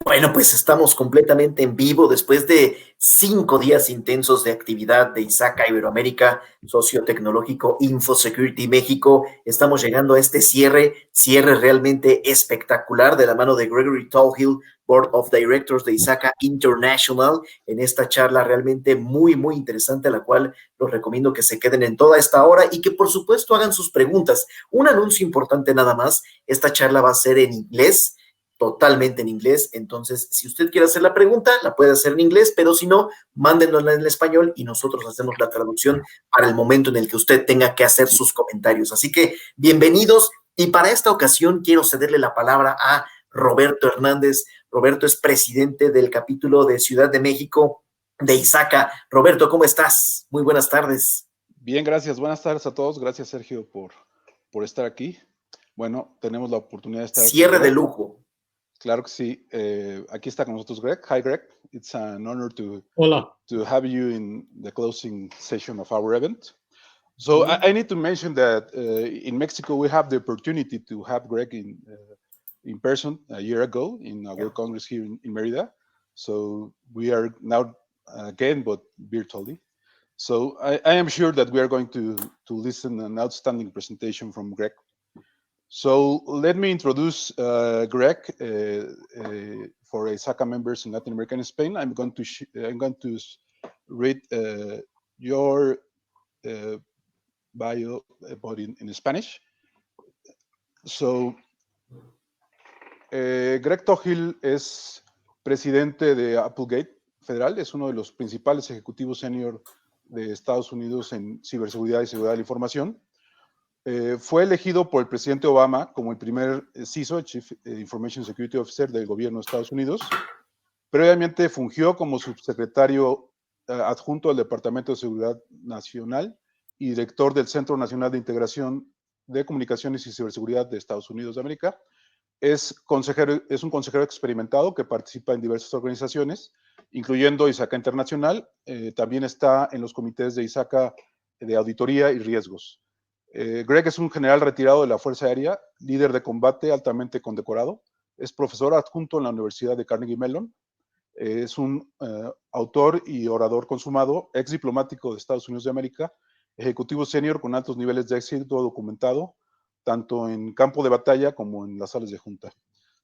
Bueno, pues estamos completamente en vivo después de 5 días intensos de actividad de ISACA Iberoamérica, Socio Tecnológico Infosecurity México. Estamos llegando a este cierre realmente espectacular de la mano de Gregory Touhill, Board of Directors de ISACA International, en esta charla realmente muy interesante, a la cual los recomiendo que se queden en toda esta hora y que por supuesto hagan sus preguntas. Un anuncio importante nada más, esta charla va a ser en inglés, totalmente en inglés. Entonces, si usted quiere hacer la pregunta, la puede hacer en inglés, pero si no, mándenosla en español y nosotros hacemos la traducción para el momento en el que usted tenga que hacer sus comentarios. Así que, bienvenidos. Y para esta ocasión quiero cederle la palabra a Roberto Hernández. Roberto es presidente del capítulo de Ciudad de México de ISACA. Roberto, ¿cómo estás? Muy buenas tardes. Bien, gracias. Buenas tardes a todos. Gracias, Sergio, por estar aquí. Bueno, tenemos la oportunidad de estar Cierre de lujo. Claro que sí. Aquí está con nosotros Greg. Hi, Greg. It's an honor to have you in the closing session of our event. So I need to mention that in Mexico, we have the opportunity to have Greg in person a year ago in our Congress here in Mérida. So we are now again, but virtually. So I am sure that we are going to listen an outstanding presentation from Greg. So let me introduce Greg for ISACA members in Latin America and Spain. I'm going to read your bio, but in Spanish. So Greg Touhill es presidente de Applegate Federal, es uno de los principales ejecutivos senior de Estados Unidos en ciberseguridad y seguridad de la información. Fue elegido por el presidente Obama como el primer CISO, el Chief Information Security Officer del gobierno de Estados Unidos. Previamente fungió como subsecretario adjunto del Departamento de Seguridad Nacional y director del Centro Nacional de Integración de Comunicaciones y Ciberseguridad de Estados Unidos de América. Es un consejero experimentado que participa en diversas organizaciones, incluyendo ISACA Internacional. También está en los comités de ISACA de auditoría y riesgos. Greg es un general retirado de la Fuerza Aérea, líder de combate altamente condecorado. Es profesor adjunto en la Universidad de Carnegie Mellon. Es un autor y orador consumado, ex diplomático de Estados Unidos de América, ejecutivo senior con altos niveles de éxito documentado, tanto en campo de batalla como en las salas de junta.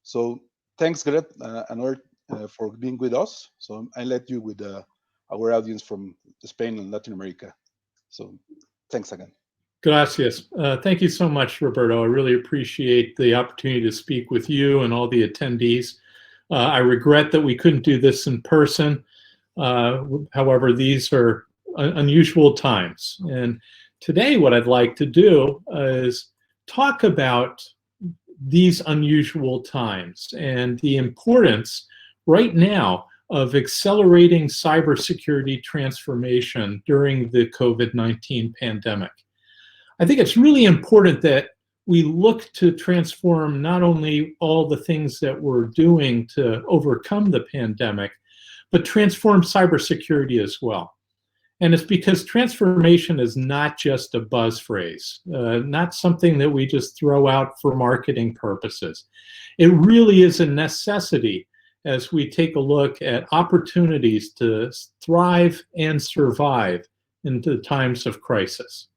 So, thanks, Greg, for being with us. So, I let you with our audience from Spain and Latin America. So, thanks again. Gracias. Thank you so much, Roberto. I really appreciate the opportunity to speak with you and all the attendees. I regret that we couldn't do this in person. However, these are unusual times. And today what I'd like to do is talk about these unusual times and the importance right now of accelerating cybersecurity transformation during the COVID-19 pandemic. I think it's really important that we look to transform not only all the things that we're doing to overcome the pandemic, but transform cybersecurity as well. And it's because transformation is not just a buzz phrase, not something that we just throw out for marketing purposes. It really is a necessity as we take a look at opportunities to thrive and survive in the times of crisis.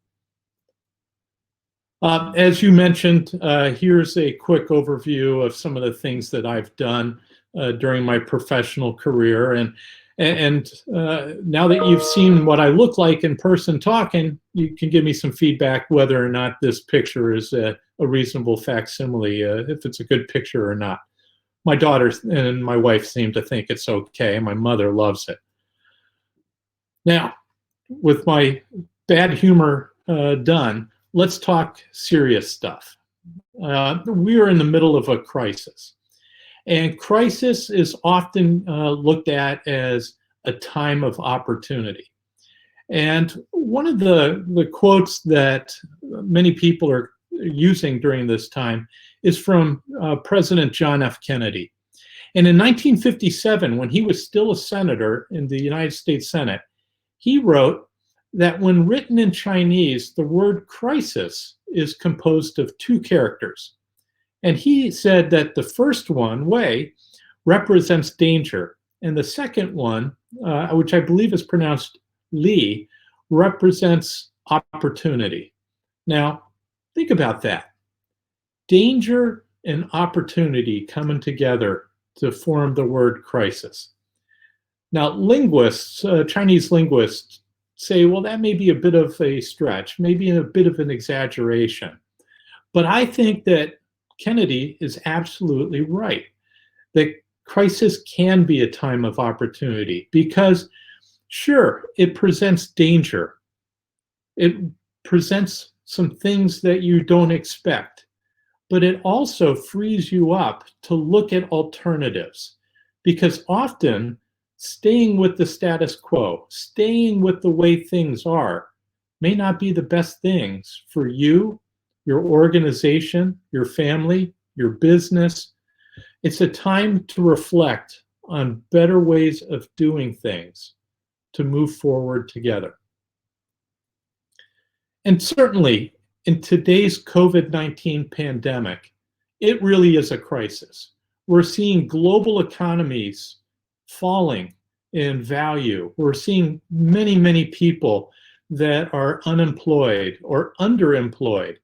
As you mentioned, here's a quick overview of some of the things that I've done during my professional career. And now that you've seen what I look like in person talking, you can give me some feedback whether or not this picture is a reasonable facsimile, if it's a good picture or not. My daughter and my wife seem to think it's okay. My mother loves it. Now, with my bad humor done, let's talk serious stuff. We are in the middle of a crisis. And crisis is often looked at as a time of opportunity. And one of the quotes that many people are using during this time is from President John F. Kennedy. And in 1957, when he was still a senator in the United States Senate, he wrote that when written in Chinese, the word crisis is composed of two characters. And he said that the first one, Wei, represents danger. And the second one, which I believe is pronounced Li, represents opportunity. Now, think about that. Danger and opportunity coming together to form the word crisis. Now, linguists, Chinese linguists, say, well, that may be a bit of a stretch, maybe a bit of an exaggeration. But I think that Kennedy is absolutely right, that crisis can be a time of opportunity because, sure, it presents danger. It presents some things that you don't expect, but it also frees you up to look at alternatives, because often staying with the status quo, staying with the way things are, may not be the best things for you, your organization, your family, your business. It's a time to reflect on better ways of doing things to move forward together. And certainly, in today's COVID-19 pandemic, it really is a crisis. We're seeing global economies falling in value. We're seeing many, many people that are unemployed or underemployed.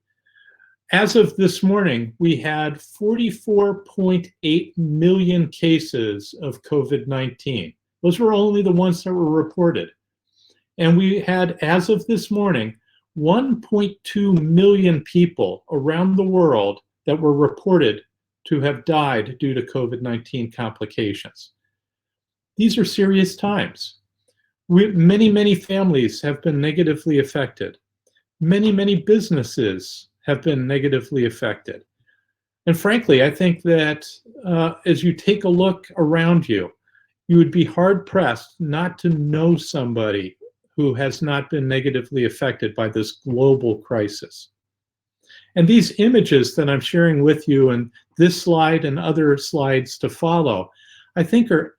As of this morning, we had 44.8 million cases of COVID-19. Those were only the ones that were reported. And we had, as of this morning, 1.2 million people around the world that were reported to have died due to COVID-19 complications. These are serious times. Many, many families have been negatively affected. Many, many businesses have been negatively affected. And frankly, I think that as you take a look around you, you would be hard-pressed not to know somebody who has not been negatively affected by this global crisis. And these images that I'm sharing with you in this slide and other slides to follow, I think are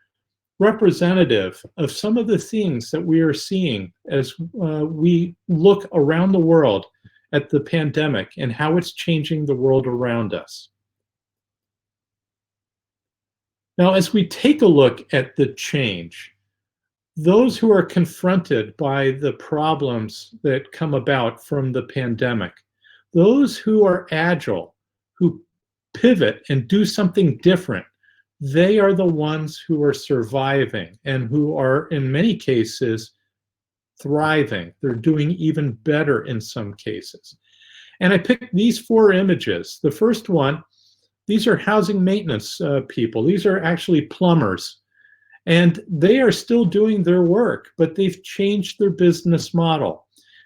representative of some of the things that we are seeing as we look around the world at the pandemic and how it's changing the world around us. Now, as we take a look at the change, those who are confronted by the problems that come about from the pandemic, those who are agile, who pivot and do something different, they are the ones who are surviving and who are, in many cases, thriving. They're doing even better in some cases. And I picked these 4 images. The first one, these are housing maintenance people. These are actually plumbers. And they are still doing their work, but they've changed their business model.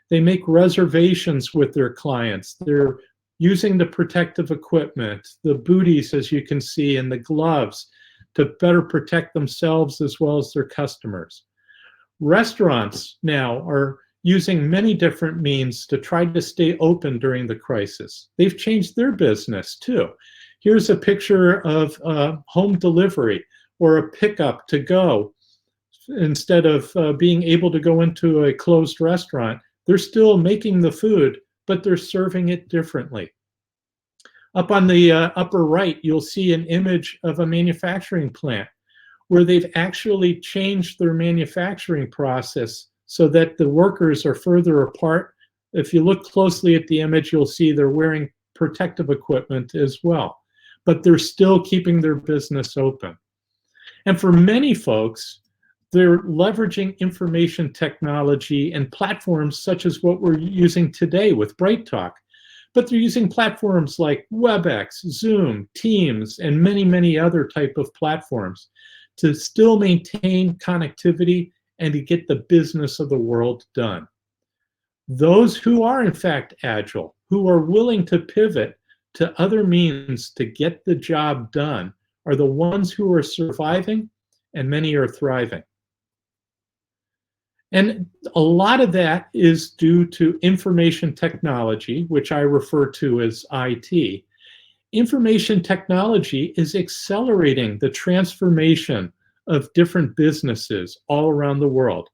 They make reservations with their clients. They're using the protective equipment, the booties, as you can see, and the gloves to better protect themselves as well as their customers. Restaurants now are using many different means to try to stay open during the crisis. They've changed their business too. Here's a picture of home delivery or a pickup to go. Instead of being able to go into a closed restaurant, they're still making the food, but they're serving it differently. Up on the upper right, you'll see an image of a manufacturing plant where they've actually changed their manufacturing process so that the workers are further apart. If you look closely at the image, you'll see they're wearing protective equipment as well, but they're still keeping their business open. And for many folks, they're leveraging information technology and platforms such as what we're using today with Bright Talk. But they're using platforms like WebEx, Zoom, Teams, and many, many other type of platforms to still maintain connectivity and to get the business of the world done. Those who are in fact agile, who are willing to pivot to other means to get the job done, are the ones who are surviving, and many are thriving. And a lot of that is due to information technology, which I refer to as IT. Information technology is accelerating the transformation of different businesses all around the world.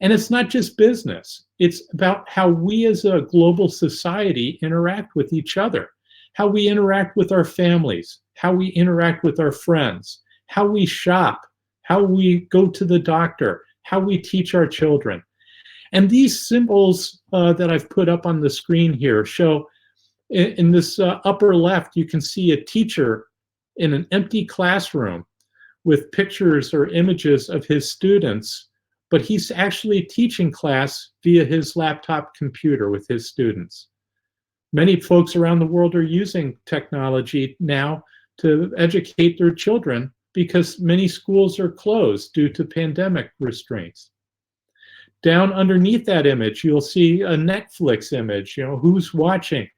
And it's not just business. It's about how we as a global society interact with each other, how we interact with our families, how we interact with our friends, how we shop, how we go to the doctor, how we teach our children. And these symbols that I've put up on the screen here show, in this upper left, you can see a teacher in an empty classroom with pictures or images of his students, but he's actually teaching class via his laptop computer with his students. Many folks around the world are using technology now to educate their children because many schools are closed due to pandemic restraints. Down underneath that image, you'll see a Netflix image, who's watching.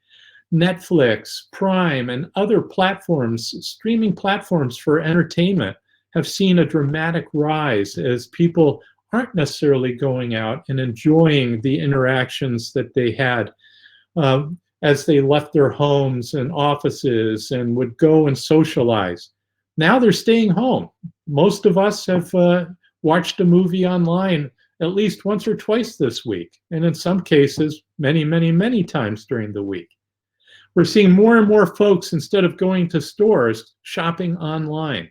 Netflix, Prime, and other platforms, streaming platforms for entertainment, have seen a dramatic rise as people aren't necessarily going out and enjoying the interactions that they had as they left their homes and offices and would go and socialize. Now they're staying home. Most of us have watched a movie online at least once or twice this week, and in some cases, many, many, many times during the week. We're seeing more and more folks, instead of going to stores, shopping online.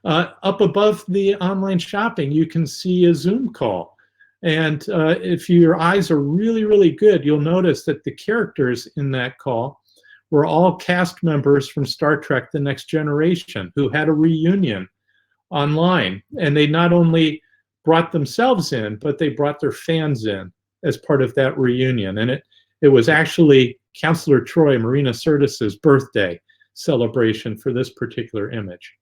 Up above the online shopping, you can see a Zoom call. And if your eyes are really, really good, you'll notice that the characters in that call were all cast members from Star Trek: The Next Generation who had a reunion online. And they not only brought themselves in, but they brought their fans in as part of that reunion. And it was actually Counselor Troy, Marina Sirtis's birthday celebration for this particular image.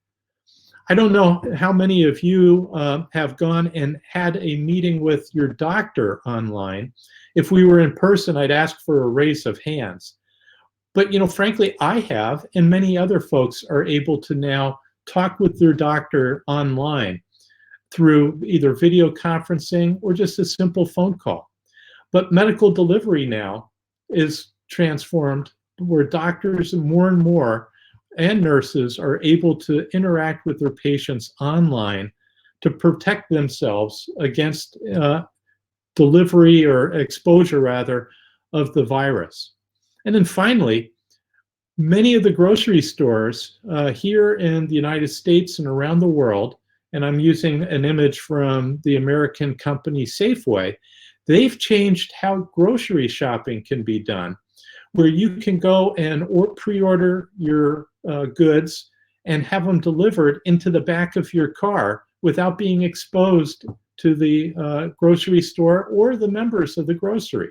I don't know how many of you have gone and had a meeting with your doctor online. If we were in person, I'd ask for a raise of hands. But frankly, I have, and many other folks are able to now talk with their doctor online through either video conferencing or just a simple phone call. But medical delivery now is transformed, where doctors more and more and nurses are able to interact with their patients online to protect themselves against delivery or exposure, rather, of the virus. And then finally, many of the grocery stores here in the United States and around the world, and I'm using an image from the American company Safeway, they've changed how grocery shopping can be done, where you can go and pre-order your goods and have them delivered into the back of your car without being exposed to the grocery store or the members of the grocery.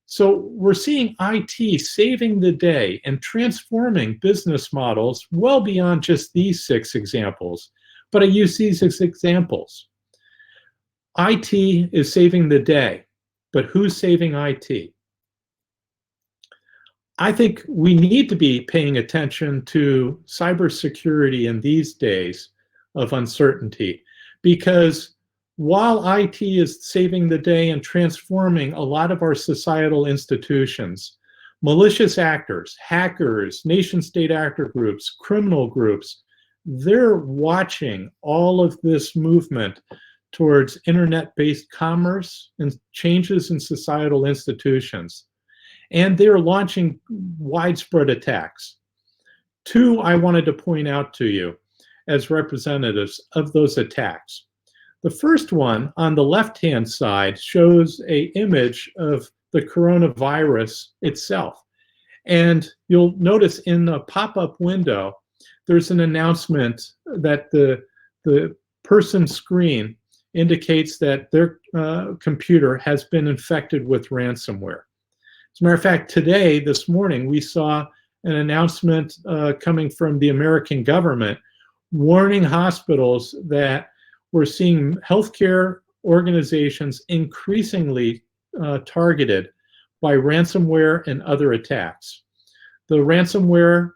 So we're seeing IT saving the day and transforming business models well beyond just these 6 examples. But I use these as examples. IT is saving the day, but who's saving IT? I think we need to be paying attention to cybersecurity in these days of uncertainty, because while IT is saving the day and transforming a lot of our societal institutions, malicious actors, hackers, nation-state actor groups, criminal groups, they're watching all of this movement towards internet-based commerce and changes in societal institutions. And they're launching widespread attacks. 2 I wanted to point out to you as representatives of those attacks. The first one on the left-hand side shows an image of the coronavirus itself. And you'll notice in the pop-up window, there's an announcement that the person's screen indicates that their computer has been infected with ransomware. As a matter of fact, this morning, we saw an announcement coming from the American government warning hospitals that we're seeing healthcare organizations increasingly targeted by ransomware and other attacks. The ransomware,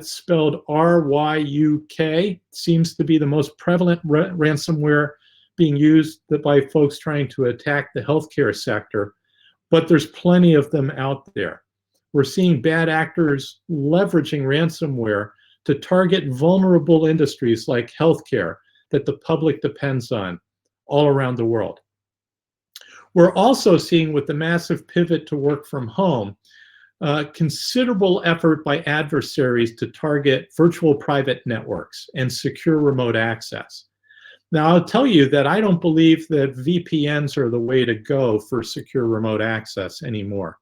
spelled RYUK, seems to be the most prevalent ransomware being used by folks trying to attack the healthcare sector, but there's plenty of them out there. We're seeing bad actors leveraging ransomware to target vulnerable industries like healthcare that the public depends on all around the world. We're also seeing, with the massive pivot to work from home, considerable effort by adversaries to target virtual private networks and secure remote access. Now, I'll tell you that I don't believe that VPNs are the way to go for secure remote access anymore.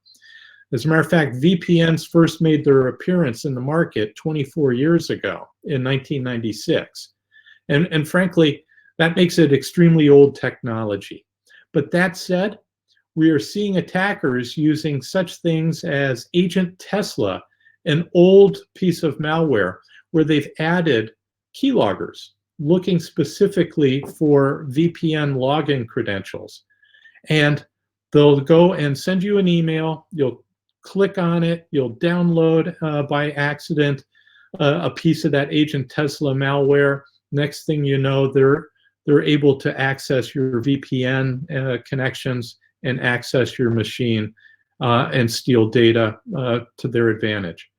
As a matter of fact, VPNs first made their appearance in the market 24 years ago in 1996. And frankly, that makes it extremely old technology. But that said, we are seeing attackers using such things as Agent Tesla, an old piece of malware where they've added keyloggers looking specifically for VPN login credentials. And they'll go and send you an email, you'll click on it, you'll download by accident a piece of that Agent Tesla malware. Next thing you know, they're able to access your VPN connections and access your machine and steal data to their advantage.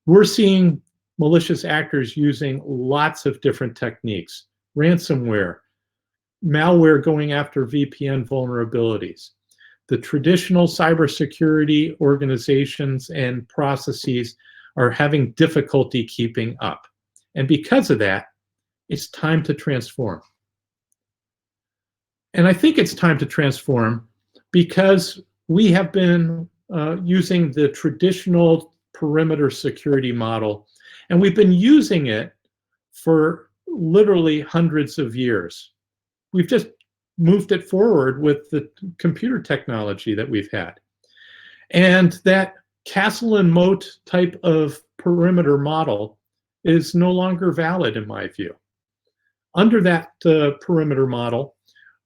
We're seeing malicious actors using lots of different techniques: ransomware, malware going after VPN vulnerabilities. The traditional cybersecurity organizations and processes are having difficulty keeping up. And because of that, it's time to transform. And I think it's time to transform because we have been using the traditional perimeter security model, and we've been using it for literally hundreds of years. We've just moved it forward with the computer technology that we've had. And that castle and moat type of perimeter model is no longer valid in my view. Under that perimeter model,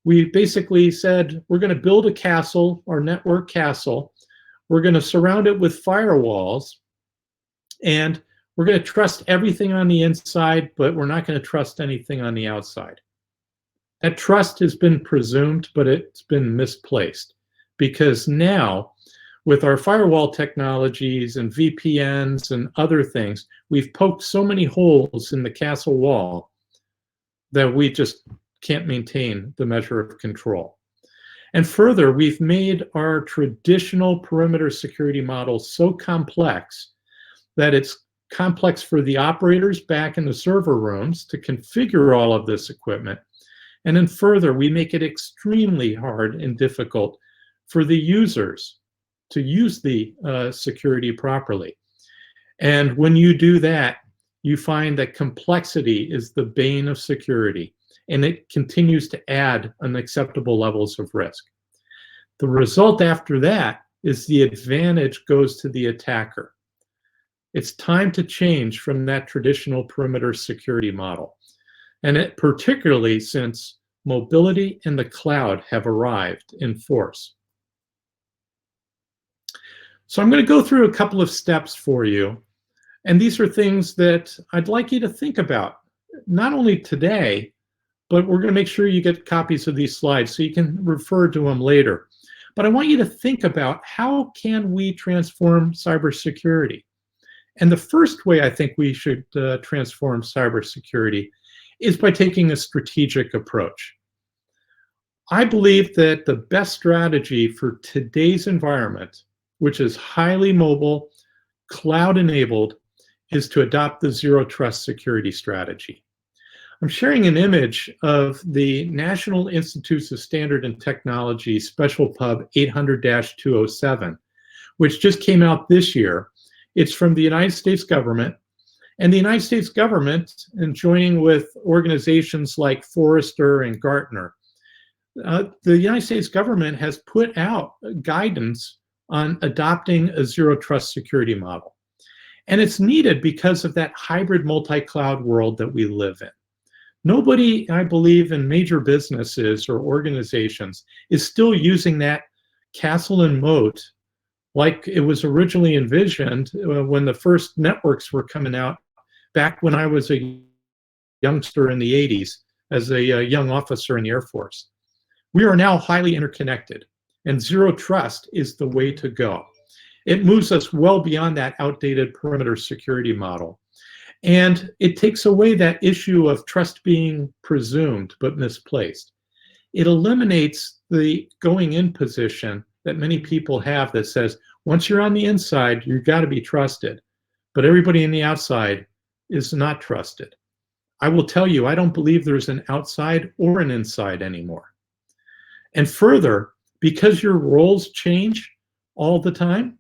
we basically said, we're going to build a castle, our network castle. We're going to surround it with firewalls, and we're going to trust everything on the inside, but we're not going to trust anything on the outside. That trust has been presumed, but it's been misplaced, because now with our firewall technologies and VPNs and other things, we've poked so many holes in the castle wall that we just can't maintain the measure of control. And further, we've made our traditional perimeter security model so complex that it's complex for the operators back in the server rooms to configure all of this equipment. And then further, we make it extremely hard and difficult for the users to use the security properly. And when you do that, you find that complexity is the bane of security, and it continues to add unacceptable levels of risk. The result after that is the advantage goes to the attacker. It's time to change from that traditional perimeter security model. And it, particularly since mobility and the cloud have arrived in force. So I'm going to go through a couple of steps for you. And these are things that I'd like you to think about, not only today, but we're going to make sure you get copies of these slides so you can refer to them later. But I want you to think about, how can we transform cybersecurity? And the first way I think we should transform cybersecurity is by taking a strategic approach. I believe that the best strategy for today's environment, which is highly mobile, cloud-enabled, is to adopt the zero trust security strategy. I'm sharing an image of the National Institutes of Standard and Technology Special Pub 800-207, which just came out this year. It's from the United States government. And the United States government, and joining with organizations like Forrester and Gartner, the United States government has put out guidance on adopting a zero trust security model. And it's needed because of that hybrid multi-cloud world that we live in. Nobody, I believe, in major businesses or organizations is still using that castle and moat like it was originally envisioned when the first networks were coming out back when I was a youngster in the 80s as a young officer in the Air Force. We are now highly interconnected, and zero trust is the way to go. It moves us well beyond that outdated perimeter security model. And it takes away that issue of trust being presumed but misplaced. It eliminates the going in position that many people have that says, Once you're on the inside, you've got to be trusted. But everybody on the outside is not trusted. I will tell you, I don't believe there's an outside or an inside anymore. And further, because your roles change all the time,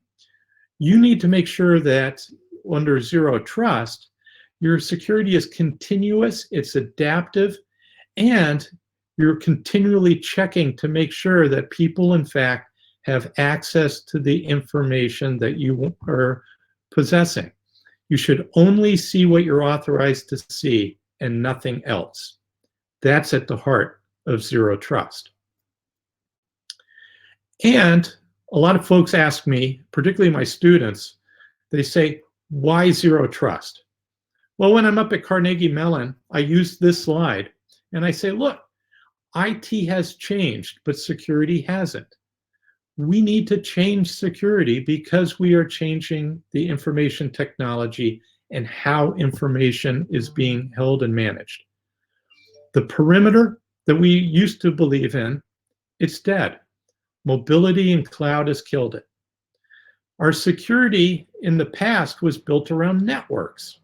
you need to make sure that under zero trust, your security is continuous, it's adaptive, and you're continually checking to make sure that people, in fact, have access to the information that you are possessing. You should only see what you're authorized to see and nothing else. That's at the heart of zero trust. And a lot of folks ask me, particularly my students, they say, why zero trust? Well, when I'm up at Carnegie Mellon, I use this slide and I say, look, IT has changed, but security hasn't. We need to change security because we are changing the information technology and how information is being held and managed. The perimeter that we used to believe in, it's dead. Mobility and cloud has killed it. Our security in the past was built around networks,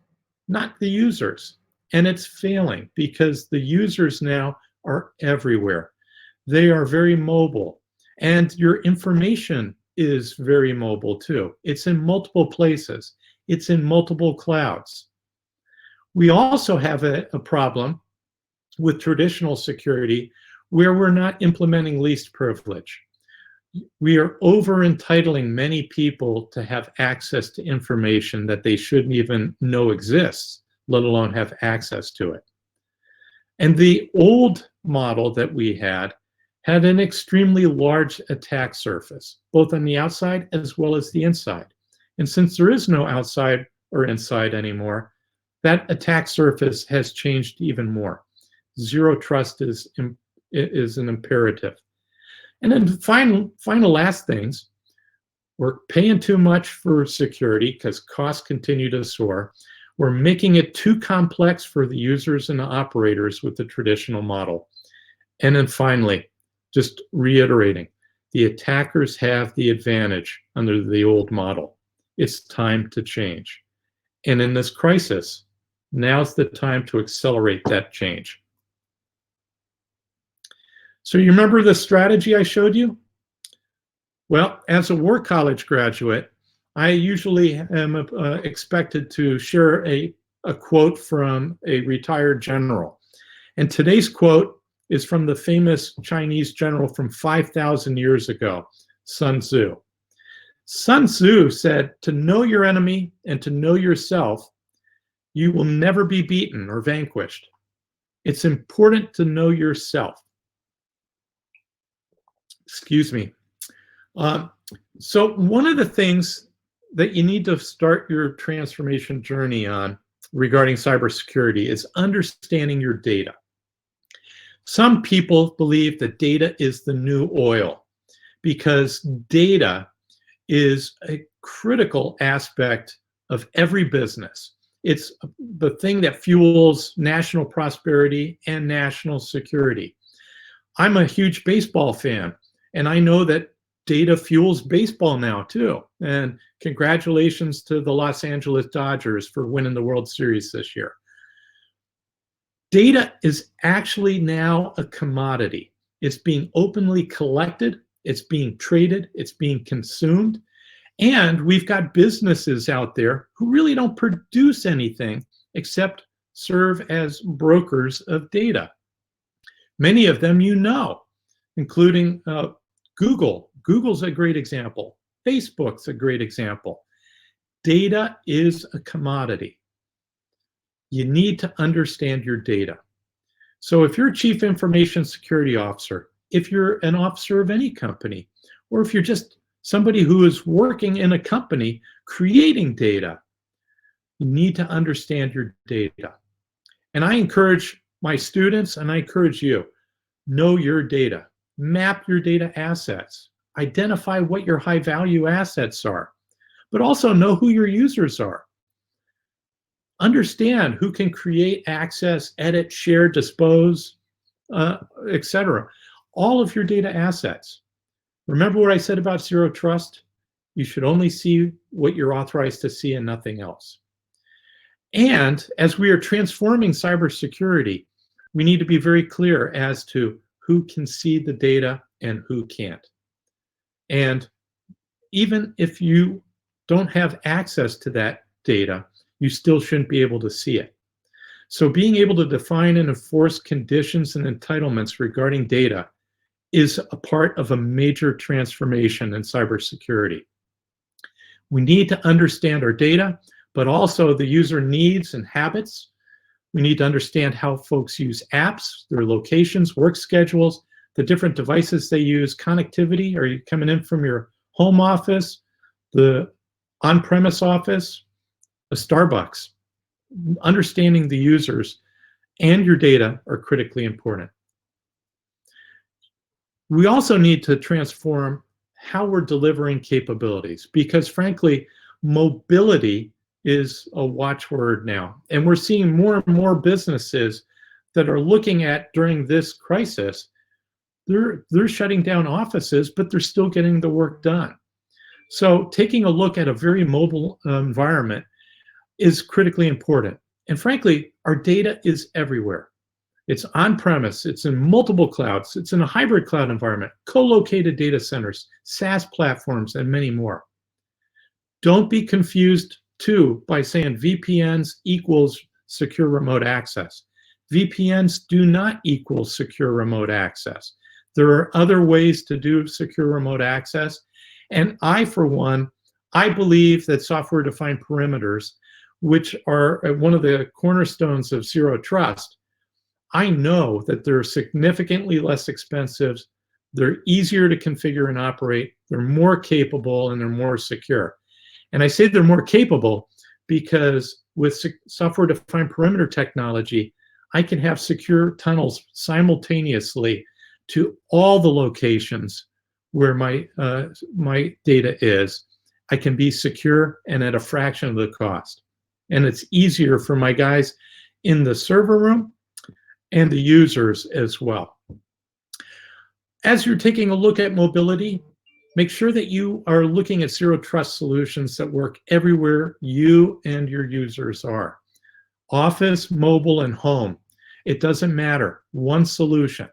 not the users. And it's failing because the users now are everywhere. They are very mobile. And your information is very mobile too. It's in multiple places. It's in multiple clouds. We also have a problem with traditional security where we're not implementing least privilege. We are over-entitling many people to have access to information that they shouldn't even know exists, let alone have access to it. And the old model that we had an extremely large attack surface, both on the outside as well as the inside. And since there is no outside or inside anymore, that attack surface has changed even more. Zero trust is an imperative. And then final last things, we're paying too much for security because costs continue to soar. We're making it too complex for the users and the operators with the traditional model. And then finally, just reiterating, the attackers have the advantage under the old model. It's time to change. And in this crisis, now's the time to accelerate that change. So you remember the strategy I showed you? Well, as a War College graduate, I usually am expected to share a quote from a retired general. And today's quote is from the famous Chinese general from 5,000 years ago, Sun Tzu. Sun Tzu said, to know your enemy and to know yourself, you will never be beaten or vanquished. It's important to know yourself. Excuse me. So one of the things that you need to start your transformation journey on regarding cybersecurity is understanding your data. Some people believe that data is the new oil because data is a critical aspect of every business. It's the thing that fuels national prosperity and national security. I'm a huge baseball fan, and I know that data fuels baseball now too. And congratulations to the Los Angeles Dodgers for winning the World Series this year. Data is actually now a commodity. It's being openly collected, it's being traded, it's being consumed, and we've got businesses out there who really don't produce anything except serve as brokers of data. Many of them you know, including Google. Google's a great example. Facebook's a great example. Data is a commodity. You need to understand your data. So if you're a chief information security officer, if you're an officer of any company, or if you're just somebody who is working in a company creating data, you need to understand your data. And I encourage my students, and I encourage you, know your data. Map your data assets. Identify what your high value assets are, but also know who your users are. Understand who can create, access, edit, share, dispose, etc. All of your data assets. Remember what I said about zero trust? You should only see what you're authorized to see and nothing else. And as we are transforming cybersecurity, we need to be very clear as to who can see the data and who can't. And even if you don't have access to that data, you still shouldn't be able to see it. So being able to define and enforce conditions and entitlements regarding data is a part of a major transformation in cybersecurity. We need to understand our data, but also the user needs and habits. We need to understand how folks use apps, their locations, work schedules, the different devices they use, connectivity. Are you coming in from your home office, the on-premise office, a Starbucks? Understanding the users and your data are critically important. We also need to transform how we're delivering capabilities, because frankly, mobility is a watchword now. And we're seeing more and more businesses that are looking at, during this crisis, they're shutting down offices, but they're still getting the work done. So taking a look at a very mobile environment is critically important. And frankly, our data is everywhere. It's on-premise, it's in multiple clouds, it's in a hybrid cloud environment, co-located data centers, SaaS platforms, and many more. Don't be confused too by saying VPNs equals secure remote access. VPNs do not equal secure remote access. There are other ways to do secure remote access. And I, for one, I believe that software-defined perimeters, which are one of the cornerstones of Zero Trust, I know that they're significantly less expensive, they're easier to configure and operate, they're more capable, and they're more secure. And I say they're more capable because with software-defined perimeter technology, I can have secure tunnels simultaneously to all the locations where my data is. I can be secure and at a fraction of the cost. And it's easier for my guys in the server room and the users as well. As you're taking a look at mobility, make sure that you are looking at Zero Trust solutions that work everywhere you and your users are. Office, mobile, and home. It doesn't matter. One solution.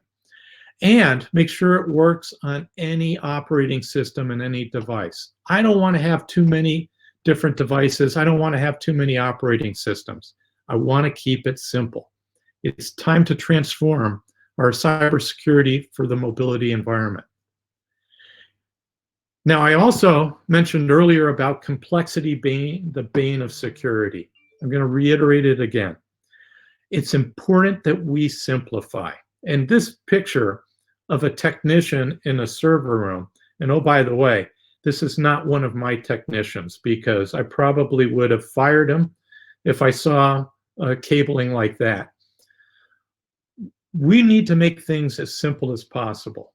And make sure it works on any operating system and any device. I don't want to have too many different devices. I don't want to have too many operating systems. I want to keep it simple. It's time to transform our cybersecurity for the mobility environment. Now, I also mentioned earlier about complexity being the bane of security. I'm going to reiterate it again. It's important that we simplify. And this picture of a technician in a server room, and oh, by the way, this is not one of my technicians, because I probably would have fired him if I saw cabling like that. We need to make things as simple as possible,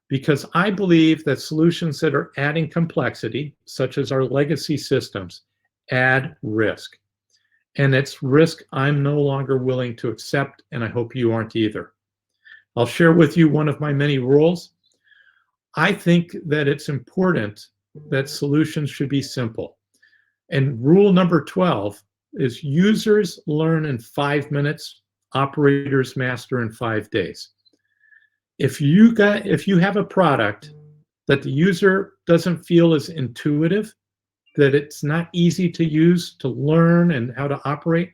because I believe that solutions that are adding complexity, such as our legacy systems, add risk. And it's risk I'm no longer willing to accept, and I hope you aren't either. I'll share with you one of my many rules. I think that it's important that solutions should be simple. And rule number 12 is users learn in 5 minutes, operators master in 5 days. If you have a product that the user doesn't feel is intuitive, that it's not easy to use, to learn, and how to operate,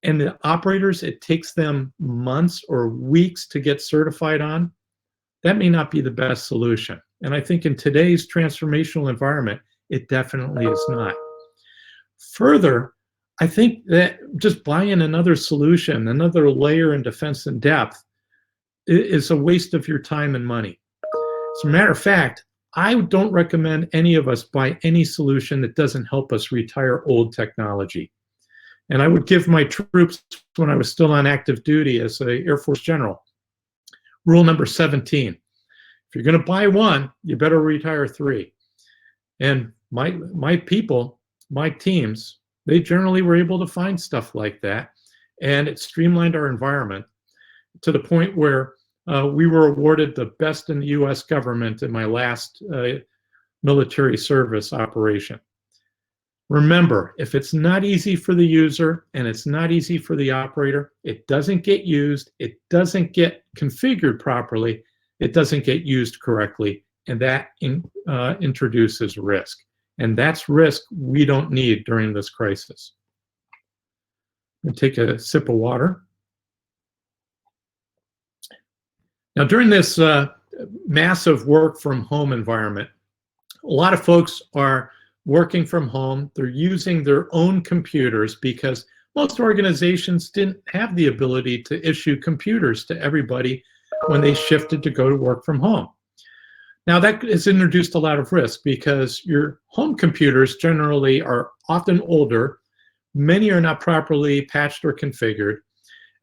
and the operators, it takes them months or weeks to get certified on, that may not be the best solution. And I think in today's transformational environment, it definitely is not. Further, I think that just buying another solution, another layer in defense and depth, is a waste of your time and money. As a matter of fact, I don't recommend any of us buy any solution that doesn't help us retire old technology. And I would give my troops, when I was still on active duty as an Air Force general, rule number 17. If you're going to buy one, you better retire 3. And my people, my teams, they generally were able to find stuff like that. And it streamlined our environment to the point where we were awarded the best in the US government in my last military service operation. Remember, if it's not easy for the user and it's not easy for the operator, it doesn't get used, it doesn't get configured properly, it doesn't get used correctly, and that introduces risk. And that's risk we don't need during this crisis. I'm going to take a sip of water. Now, during this massive work from home environment, a lot of folks are working from home. They're using their own computers because most organizations didn't have the ability to issue computers to everybody when they shifted to go to work from home. Now, that has introduced a lot of risk because your home computers generally are often older. Many are not properly patched or configured.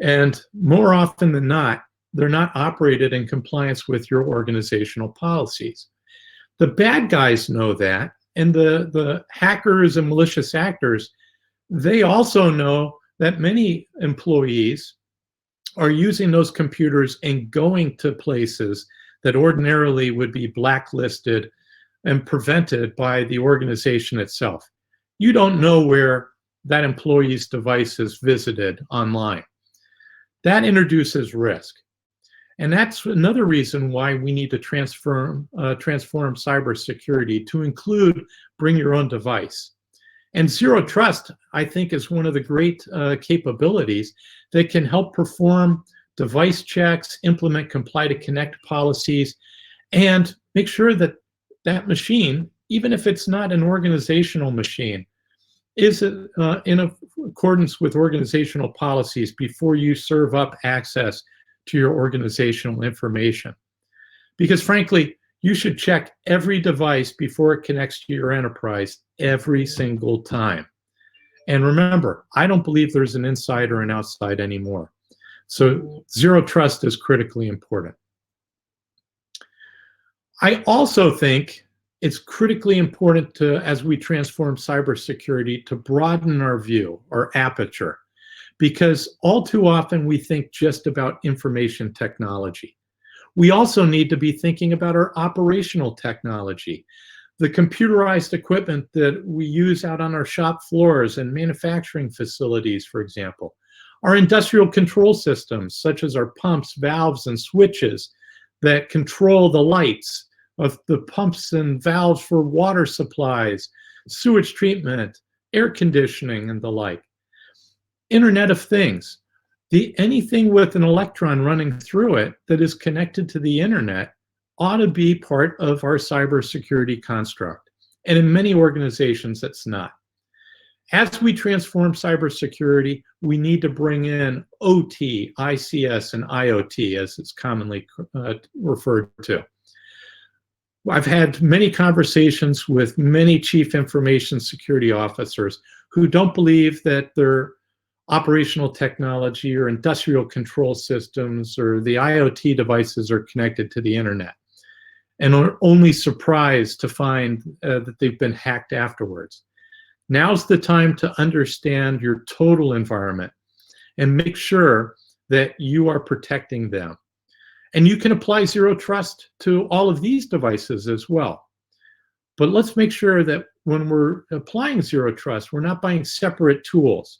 And more often than not, they're not operated in compliance with your organizational policies. The bad guys know that, and the hackers and malicious actors, they also know that many employees are using those computers and going to places that ordinarily would be blacklisted and prevented by the organization itself. You don't know where that employee's device is visited online. That introduces risk. And that's another reason why we need to transform cybersecurity to include bring your own device. And Zero Trust, I think, is one of the great capabilities that can help perform device checks, implement comply to connect policies, and make sure that that machine, even if it's not an organizational machine, is in accordance with organizational policies before you serve up access to your organizational information. Because frankly, you should check every device before it connects to your enterprise every single time. And remember, I don't believe there's an inside or an outside anymore. So Zero Trust is critically important. I also think it's critically important to, as we transform cybersecurity, to broaden our view, our aperture, because all too often we think just about information technology. We also need to be thinking about our operational technology, the computerized equipment that we use out on our shop floors and manufacturing facilities, for example. Our industrial control systems, such as our pumps, valves, and switches that control the lights of the pumps and valves for water supplies, sewage treatment, air conditioning, and the like. Internet of Things. Anything with an electron running through it that is connected to the internet ought to be part of our cybersecurity construct. And in many organizations, it's not. As we transform cybersecurity, we need to bring in OT, ICS, and IoT, as it's commonly referred to. I've had many conversations with many chief information security officers who don't believe that their operational technology or industrial control systems or the IoT devices are connected to the internet, and are only surprised to find that they've been hacked afterwards. Now's the time to understand your total environment and make sure that you are protecting them. And you can apply Zero Trust to all of these devices as well. But let's make sure that when we're applying Zero Trust, we're not buying separate tools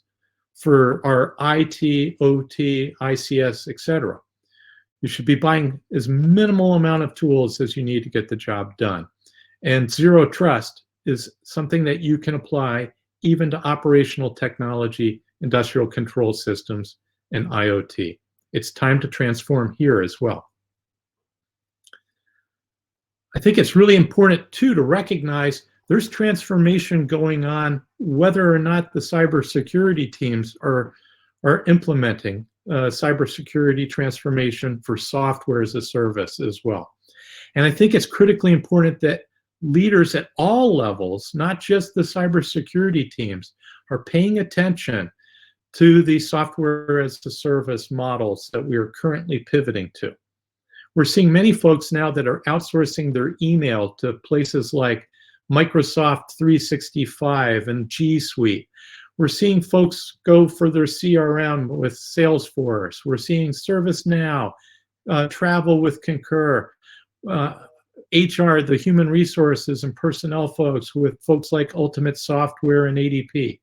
for our IT, OT, ICS, etc. You should be buying as minimal amount of tools as you need to get the job done. And Zero Trust is something that you can apply even to operational technology, industrial control systems, and IoT. It's time to transform here as well. I think it's really important too to recognize there's transformation going on whether or not the cybersecurity teams are implementing cybersecurity transformation for software as a service as well. And I think it's critically important that leaders at all levels, not just the cybersecurity teams, are paying attention to the software as a service models that we are currently pivoting to. We're seeing many folks now that are outsourcing their email to places like Microsoft 365 and G Suite. We're seeing folks go for their CRM with Salesforce. We're seeing ServiceNow, travel with Concur, HR, the human resources and personnel folks, with folks like Ultimate Software and ADP.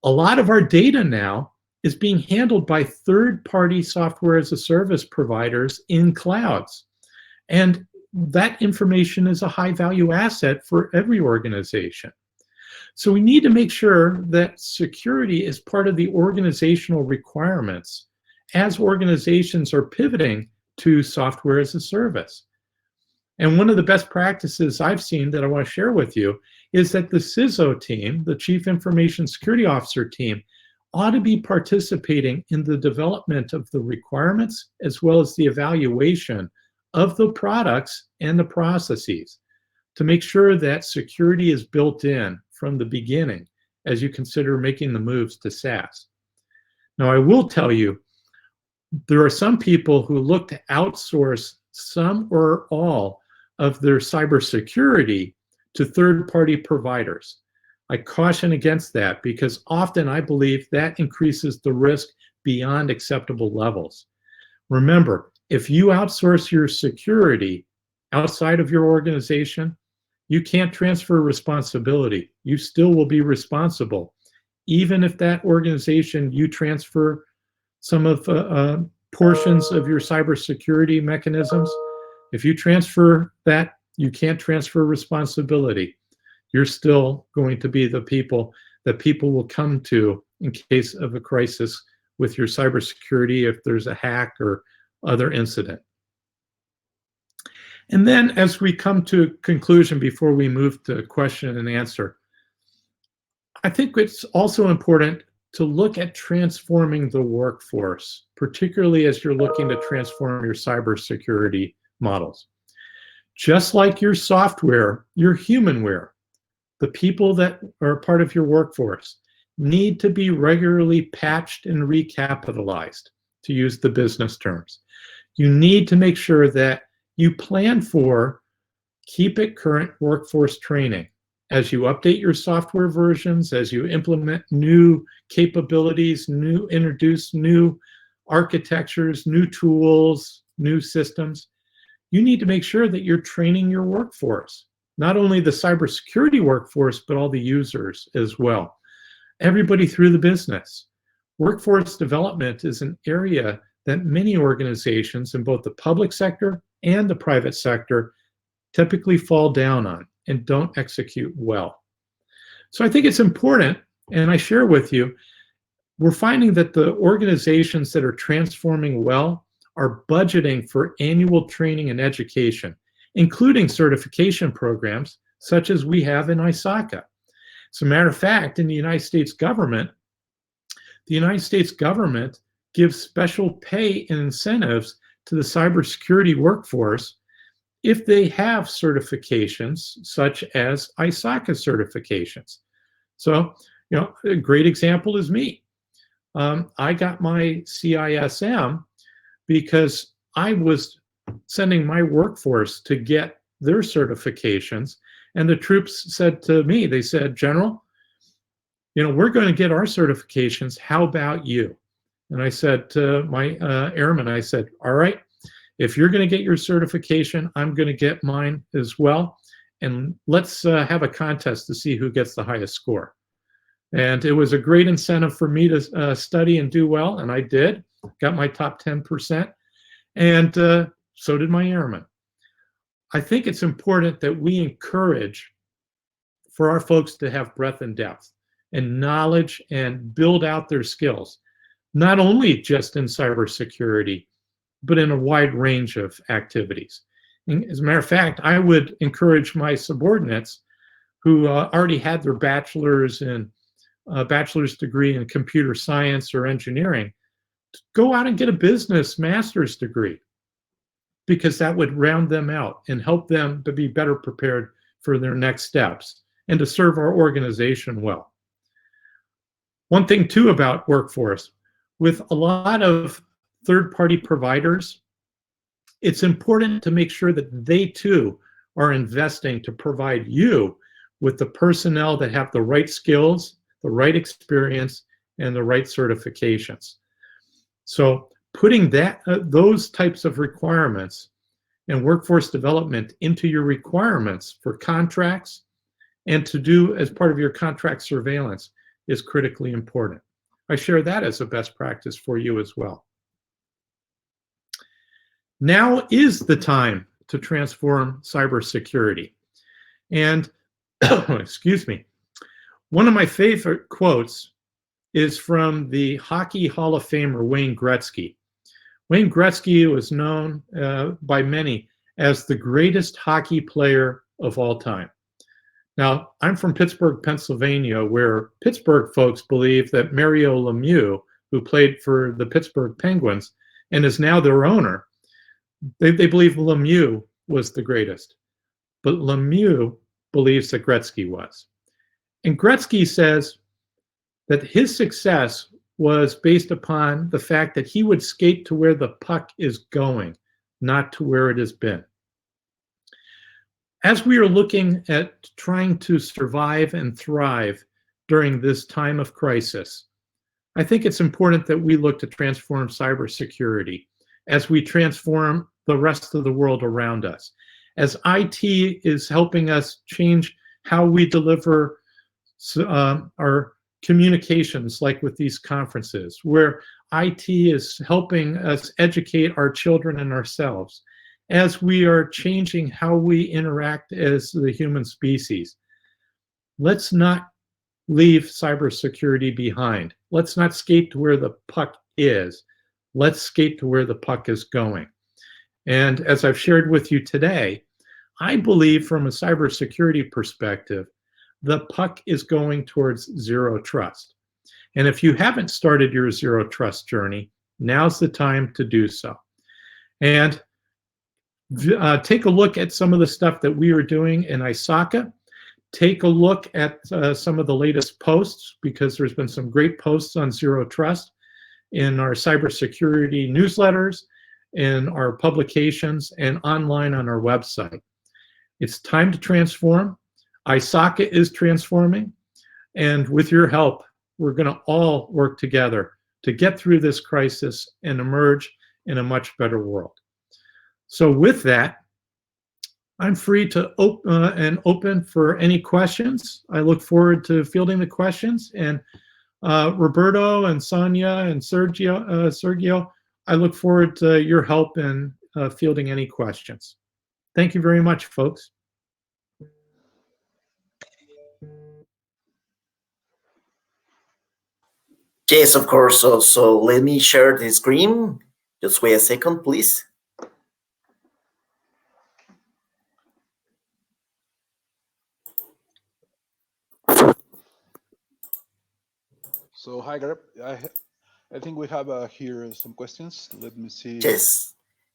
A lot of our data now is being handled by third-party software as a service providers in clouds. And that information is a high-value asset for every organization. So we need to make sure that security is part of the organizational requirements as organizations are pivoting to software as a service. And one of the best practices I've seen that I want to share with you is that the CISO team, the Chief Information Security Officer team, ought to be participating in the development of the requirements as well as the evaluation of the products and the processes to make sure that security is built in from the beginning as you consider making the moves to SaaS. Now, I will tell you, there are some people who look to outsource some or all of their cybersecurity to third-party providers. I caution against that because often I believe that increases the risk beyond acceptable levels. Remember, if you outsource your security outside of your organization, you can't transfer responsibility. You still will be responsible. Even if that organization, you transfer some of portions of your cybersecurity mechanisms, if you transfer that, you can't transfer responsibility. You're still going to be the people that people will come to in case of a crisis with your cybersecurity if there's a hack or other incident. And then as we come to a conclusion before we move to question and answer, I think it's also important to look at transforming the workforce, particularly as you're looking to transform your cybersecurity models. Just like your software, your humanware, the people that are part of your workforce need to be regularly patched and recapitalized, to use the business terms. You need to make sure that you plan for keep it current workforce training. As you update your software versions, as you implement new capabilities, introduce new architectures, new tools, new systems, you need to make sure that you're training your workforce, not only the cybersecurity workforce, but all the users as well. Everybody through the business. Workforce development is an area that many organizations in both the public sector and the private sector typically fall down on and don't execute well. So I think it's important, and I share with you, we're finding that the organizations that are transforming well are budgeting for annual training and education, including certification programs such as we have in ISACA. As a matter of fact, in the United States government gives special pay and incentives to the cybersecurity workforce if they have certifications such as ISACA certifications. So, a great example is me. I got my CISM because I was sending my workforce to get their certifications, and the troops said to me, they said, "General, we're going to get our certifications. How about you?" And I said to my airmen, I said, "All right, if you're going to get your certification, I'm going to get mine as well. And let's have a contest to see who gets the highest score." And it was a great incentive for me to study and do well, and I did. Got my top 10%, and so did my airmen. I think it's important that we encourage for our folks to have breadth and depth and knowledge and build out their skills, not only just in cybersecurity, but in a wide range of activities. And as a matter of fact, I would encourage my subordinates who already had their bachelor's degree in computer science or engineering to go out and get a business master's degree, because that would round them out and help them to be better prepared for their next steps and to serve our organization well. One thing too about workforce, with a lot of third-party providers, it's important to make sure that they too are investing to provide you with the personnel that have the right skills, the right experience, and the right certifications. So putting those types of requirements and workforce development into your requirements for contracts and to do as part of your contract surveillance is critically important. I share that as a best practice for you as well. Now is the time to transform cybersecurity. And, excuse me, one of my favorite quotes is from the Hockey Hall of Famer Wayne Gretzky. Wayne Gretzky was known by many as the greatest hockey player of all time. Now, I'm from Pittsburgh, Pennsylvania, where Pittsburgh folks believe that Mario Lemieux, who played for the Pittsburgh Penguins and is now their owner, they believe Lemieux was the greatest. But Lemieux believes that Gretzky was. And Gretzky says that his success was based upon the fact that he would skate to where the puck is going, not to where it has been. As we are looking at trying to survive and thrive during this time of crisis, I think it's important that we look to transform cybersecurity as we transform the rest of the world around us. As IT is helping us change how we deliver our communications, like with these conferences, where IT is helping us educate our children and ourselves, as we are changing how we interact as the human species. Let's not leave cybersecurity behind. Let's not skate to where the puck is. Let's skate to where the puck is going. And as I've shared with you today, I believe from a cybersecurity perspective, the puck is going towards zero trust. And if you haven't started your zero trust journey, now's the time to do so. And take a look at some of the stuff that we are doing in ISACA. Take a look at some of the latest posts, because there's been some great posts on zero trust in our cybersecurity newsletters, in our publications, and online on our website. It's time to transform. ISACA is transforming, and with your help, we're going to all work together to get through this crisis and emerge in a much better world. So with that, I'm free to open for any questions. I look forward to fielding the questions. And Roberto and Sonia and Sergio, I look forward to your help in fielding any questions. Thank you very much, folks. Yes, of course. So let me share the screen. Just wait a second, please. So hi, Gareb. I think we have here some questions. Let me see. Yes.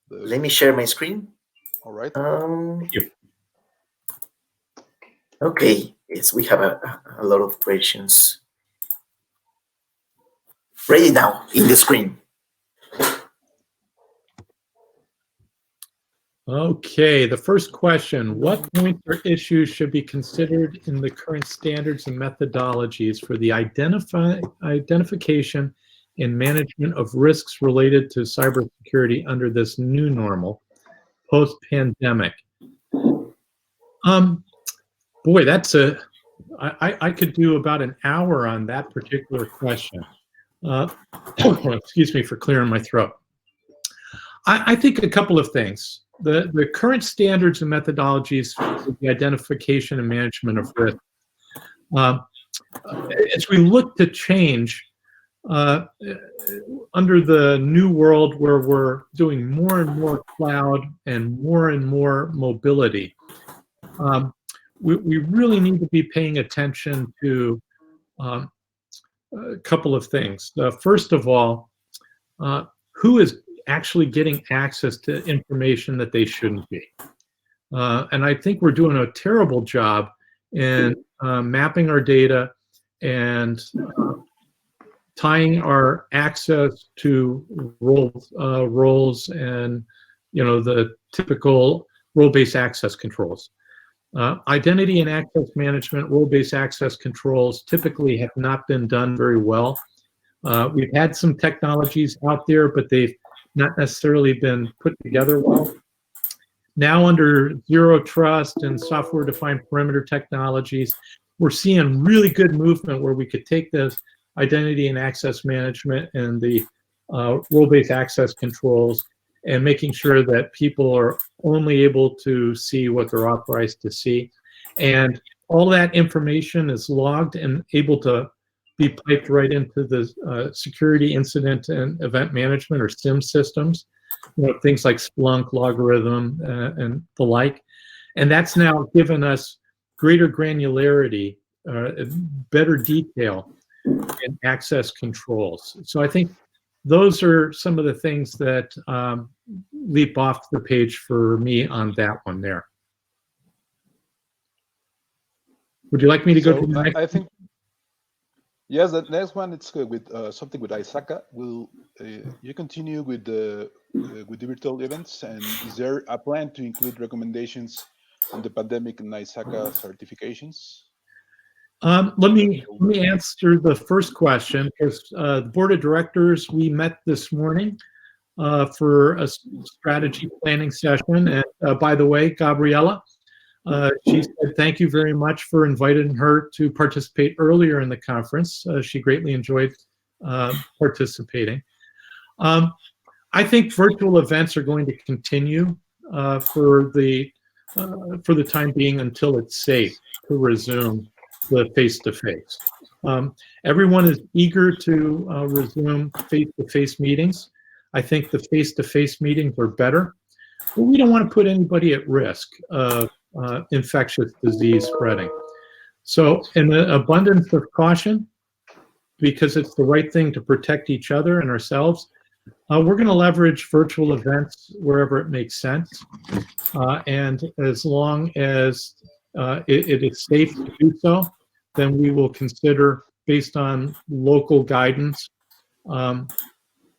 Let me share my screen. All right. Thank you. Okay. Yes, we have a lot of questions. Ready now in the screen. Okay, the first question: what points or issues should be considered in the current standards and methodologies for the identification and management of risks related to cybersecurity under this new normal post-pandemic? Boy, that's I could do about an hour on that particular question. Excuse me for clearing my throat. I think a couple of things. The current standards and methodologies for the identification and management of risk, as we look to change under the new world where we're doing more and more cloud and more mobility, we really need to be paying attention to a couple of things. First of all, who is actually getting access to information that they shouldn't be? And I think we're doing a terrible job in mapping our data and tying our access to roles and the typical role-based access controls. Identity and access management, role-based access controls typically have not been done very well. We've had some technologies out there, but they've not necessarily been put together well. Now under zero trust and software-defined perimeter technologies, we're seeing really good movement where we could take this identity and access management and the role-based access controls and making sure that people are only able to see what they're authorized to see. And all that information is logged and able to be piped right into the security incident and event management, or SIM systems, things like Splunk, Logarithm, and the like. And that's now given us greater granularity, better detail in access controls. So I think those are some of the things that leap off the page for me on that one there. Would you like me to go to the next? I think, yes, the next one, it's with something with ISACA. Will you continue with the virtual events, and is there a plan to include recommendations on the pandemic and ISACA certifications? Let me answer the first question, because the board of directors, we met this morning for a strategy planning session. And by the way, Gabriela, she said thank you very much for inviting her to participate earlier in the conference. She greatly enjoyed participating. I think virtual events are going to continue for the time being until it's safe to resume the face-to-face. Everyone is eager to resume face-to-face meetings. I think the face-to-face meetings are better, but we don't want to put anybody at risk of infectious disease spreading. So in the abundance of caution, because it's the right thing to protect each other and ourselves, we're going to leverage virtual events wherever it makes sense. And as long as it is safe to do so, then we will consider, based on local guidance,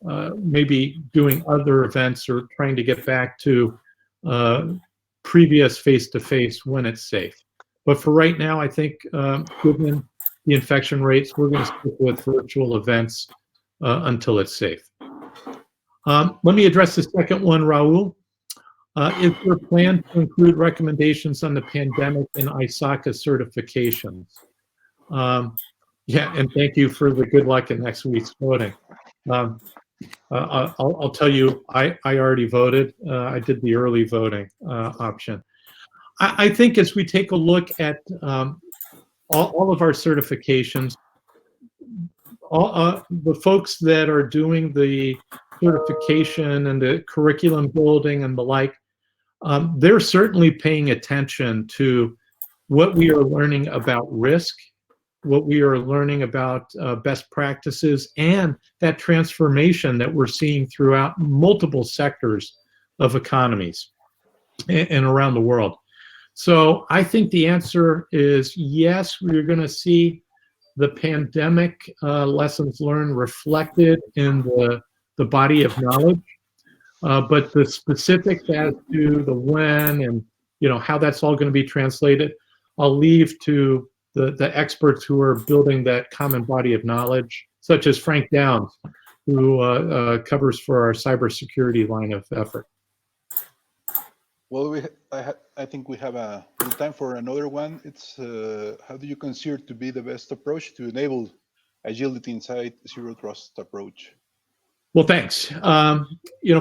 maybe doing other events or trying to get back to previous face-to-face when it's safe. But for right now, I think given the infection rates, we're going to stick with virtual events until it's safe. Let me address the second one, Raul. Is there a plan to include recommendations on the pandemic and ISACA certifications? Yeah, and thank you for the good luck in next week's voting. I'll tell you, I already voted. I did the early voting option. I think as we take a look at all of our certifications, the folks that are doing the certification and the curriculum building and the like, they're certainly paying attention to what we are learning about risk, what we are learning about best practices, and that transformation that we're seeing throughout multiple sectors of economies and around the world. So I think the answer is yes, we're going to see the pandemic lessons learned reflected in the body of knowledge, but the specifics as to the when and how that's all going to be translated, I'll leave to the experts who are building that common body of knowledge, such as Frank Downs, who covers for our cybersecurity line of effort. Well, I think we have a time for another one. It's how do you consider to be the best approach to enable agility inside zero trust approach? Well, thanks.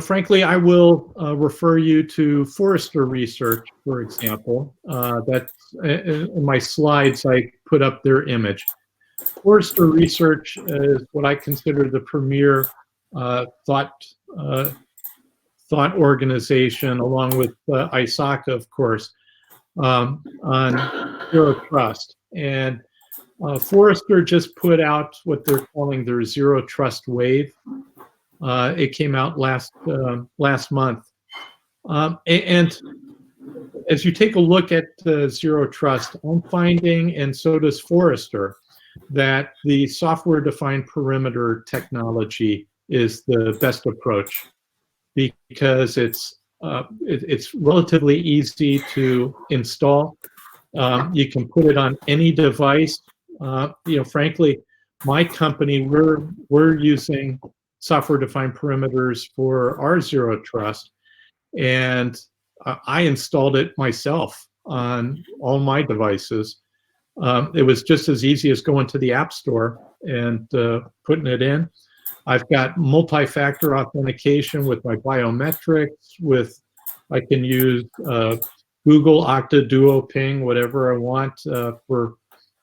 Frankly, I will refer you to Forrester research, for example. That's in my slides, I put up their image. Forrester research is what I consider the premier thought organization, along with ISACA, of course, on zero trust. And Forrester just put out what they're calling their zero trust wave. It came out last month. And as you take a look at zero trust, I'm finding, and so does Forrester, that the software-defined perimeter technology is the best approach, because it's relatively easy to install. You can put it on any device. Frankly, my company, we're using software-defined perimeters for our zero trust, and I installed it myself on all my devices. It was just as easy as going to the App Store and putting it in. I've got multi-factor authentication with my biometrics. I can use Google Okta Duo Ping, whatever I want for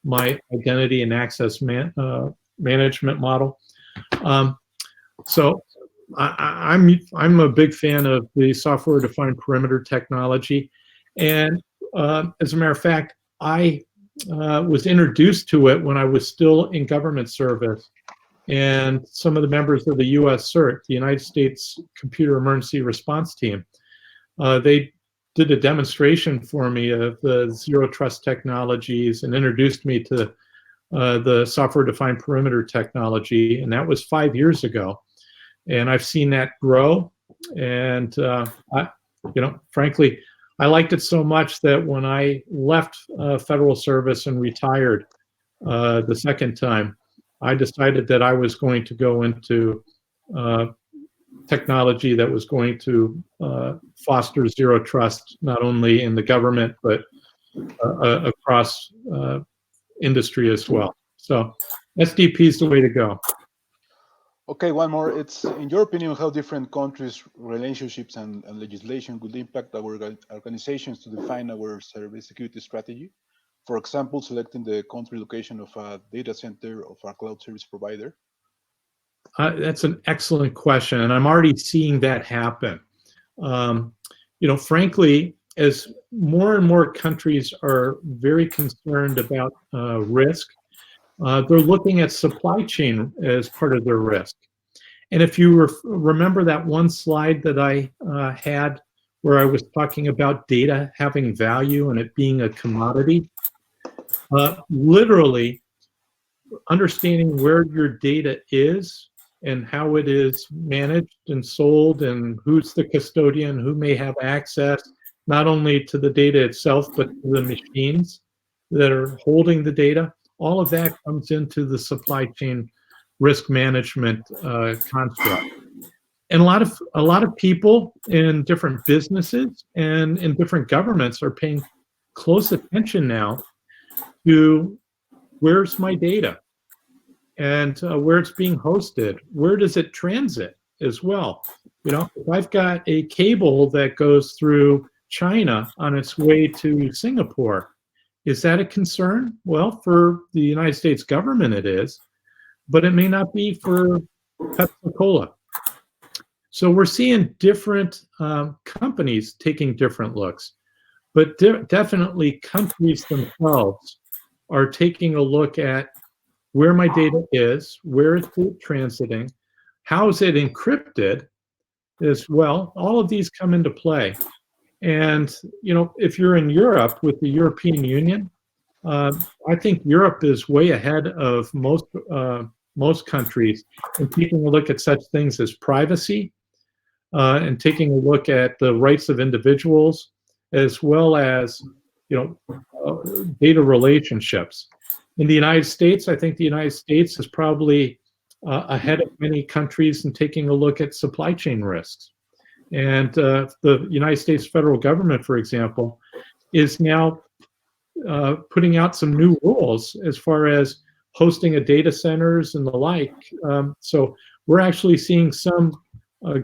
my identity and access management model. So I'm a big fan of the software-defined perimeter technology, and as a matter of fact, I was introduced to it when I was still in government service, and some of the members of the U.S. CERT, the United States Computer Emergency Response Team, they did a demonstration for me of the zero trust technologies and introduced me to the software-defined perimeter technology, and that was 5 years ago. And I've seen that grow, and frankly, I liked it so much that when I left federal service and retired the second time, I decided that I was going to go into technology that was going to foster zero trust, not only in the government, but across industry as well. So SDP is the way to go. Okay, one more. It's, in your opinion, how different countries' relationships and legislation could impact our organizations to define our cybersecurity strategy? For example, selecting the country location of a data center of our cloud service provider. That's an excellent question, and I'm already seeing that happen. Frankly, as more and more countries are very concerned about risk, they're looking at supply chain as part of their risk. And if you remember that one slide that I had where I was talking about data having value and it being a commodity, literally understanding where your data is and how it is managed and sold and who's the custodian, who may have access, not only to the data itself, but to the machines that are holding the data. All of that comes into the supply chain risk management construct. And a lot of people in different businesses and in different governments are paying close attention now to where's my data and where it's being hosted, where does it transit as well. If I've got a cable that goes through China on its way to Singapore, is that a concern? Well, for the United States government it is, but it may not be for Pepsi-Cola. So we're seeing different companies taking different looks, but definitely countries themselves are taking a look at where my data is, where it's transiting, how is it encrypted as well. All of these come into play. And, if you're in Europe with the European Union, I think Europe is way ahead of most countries in taking a look at such things as privacy and taking a look at the rights of individuals, as well as data relationships. In the United States, I think the United States is probably ahead of many countries in taking a look at supply chain risks. And the United States federal government, for example, is now putting out some new rules as far as hosting of data centers and the like. So we're actually seeing some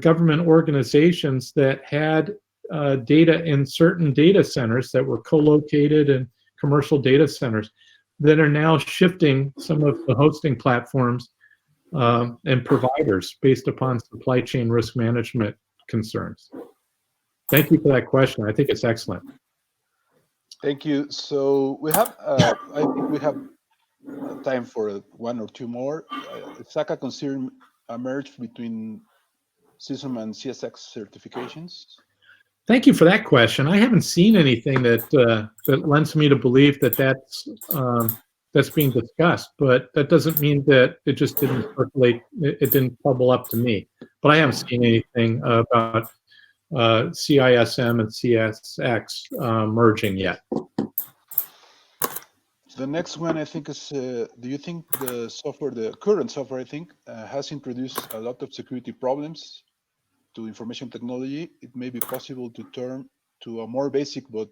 government organizations that had data in certain data centers that were co-located in commercial data centers that are now shifting some of the hosting platforms and providers based upon supply chain risk management concerns. Thank you for that question. I think it's excellent. Thank you. So we have, I think we have time for one or two more. ISACA consider a merge between CISM and CSX certifications? Thank you for that question. I haven't seen anything that lends me to believe that that's being discussed, but that doesn't mean that it just didn't percolate. It didn't bubble up to me. But I haven't seen anything about CISM and CSX merging yet. The next one, I think, is, do you think the current software, I think, has introduced a lot of security problems to information technology? It may be possible to turn to a more basic but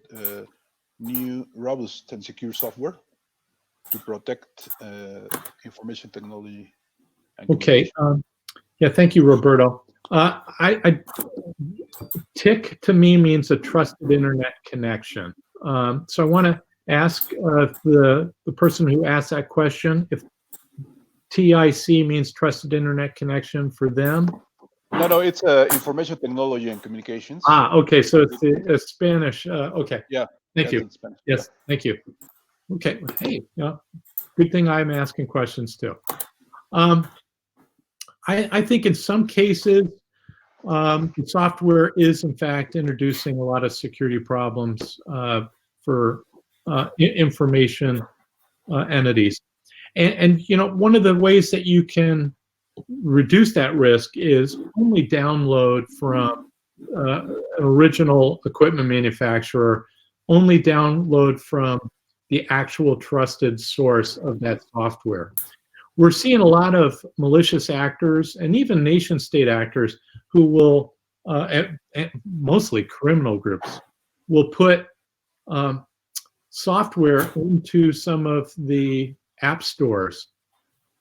new, robust, and secure software to protect information technology. Okay. Yeah, thank you, Roberto. TIC to me means a trusted internet connection. So I want to ask the person who asked that question if TIC means trusted internet connection for them. No, it's information technology and communications. Okay, so it's the Spanish. Okay. Yeah. Thank you. Spanish. Yes, yeah. Thank you. Okay. Hey, good thing I'm asking questions too. I think in some cases, the software is in fact introducing a lot of security problems for information entities. And one of the ways that you can reduce that risk is only download from an original equipment manufacturer, only download from the actual trusted source of that software. We're seeing a lot of malicious actors and even nation state actors who will, mostly criminal groups, will put software into some of the app stores,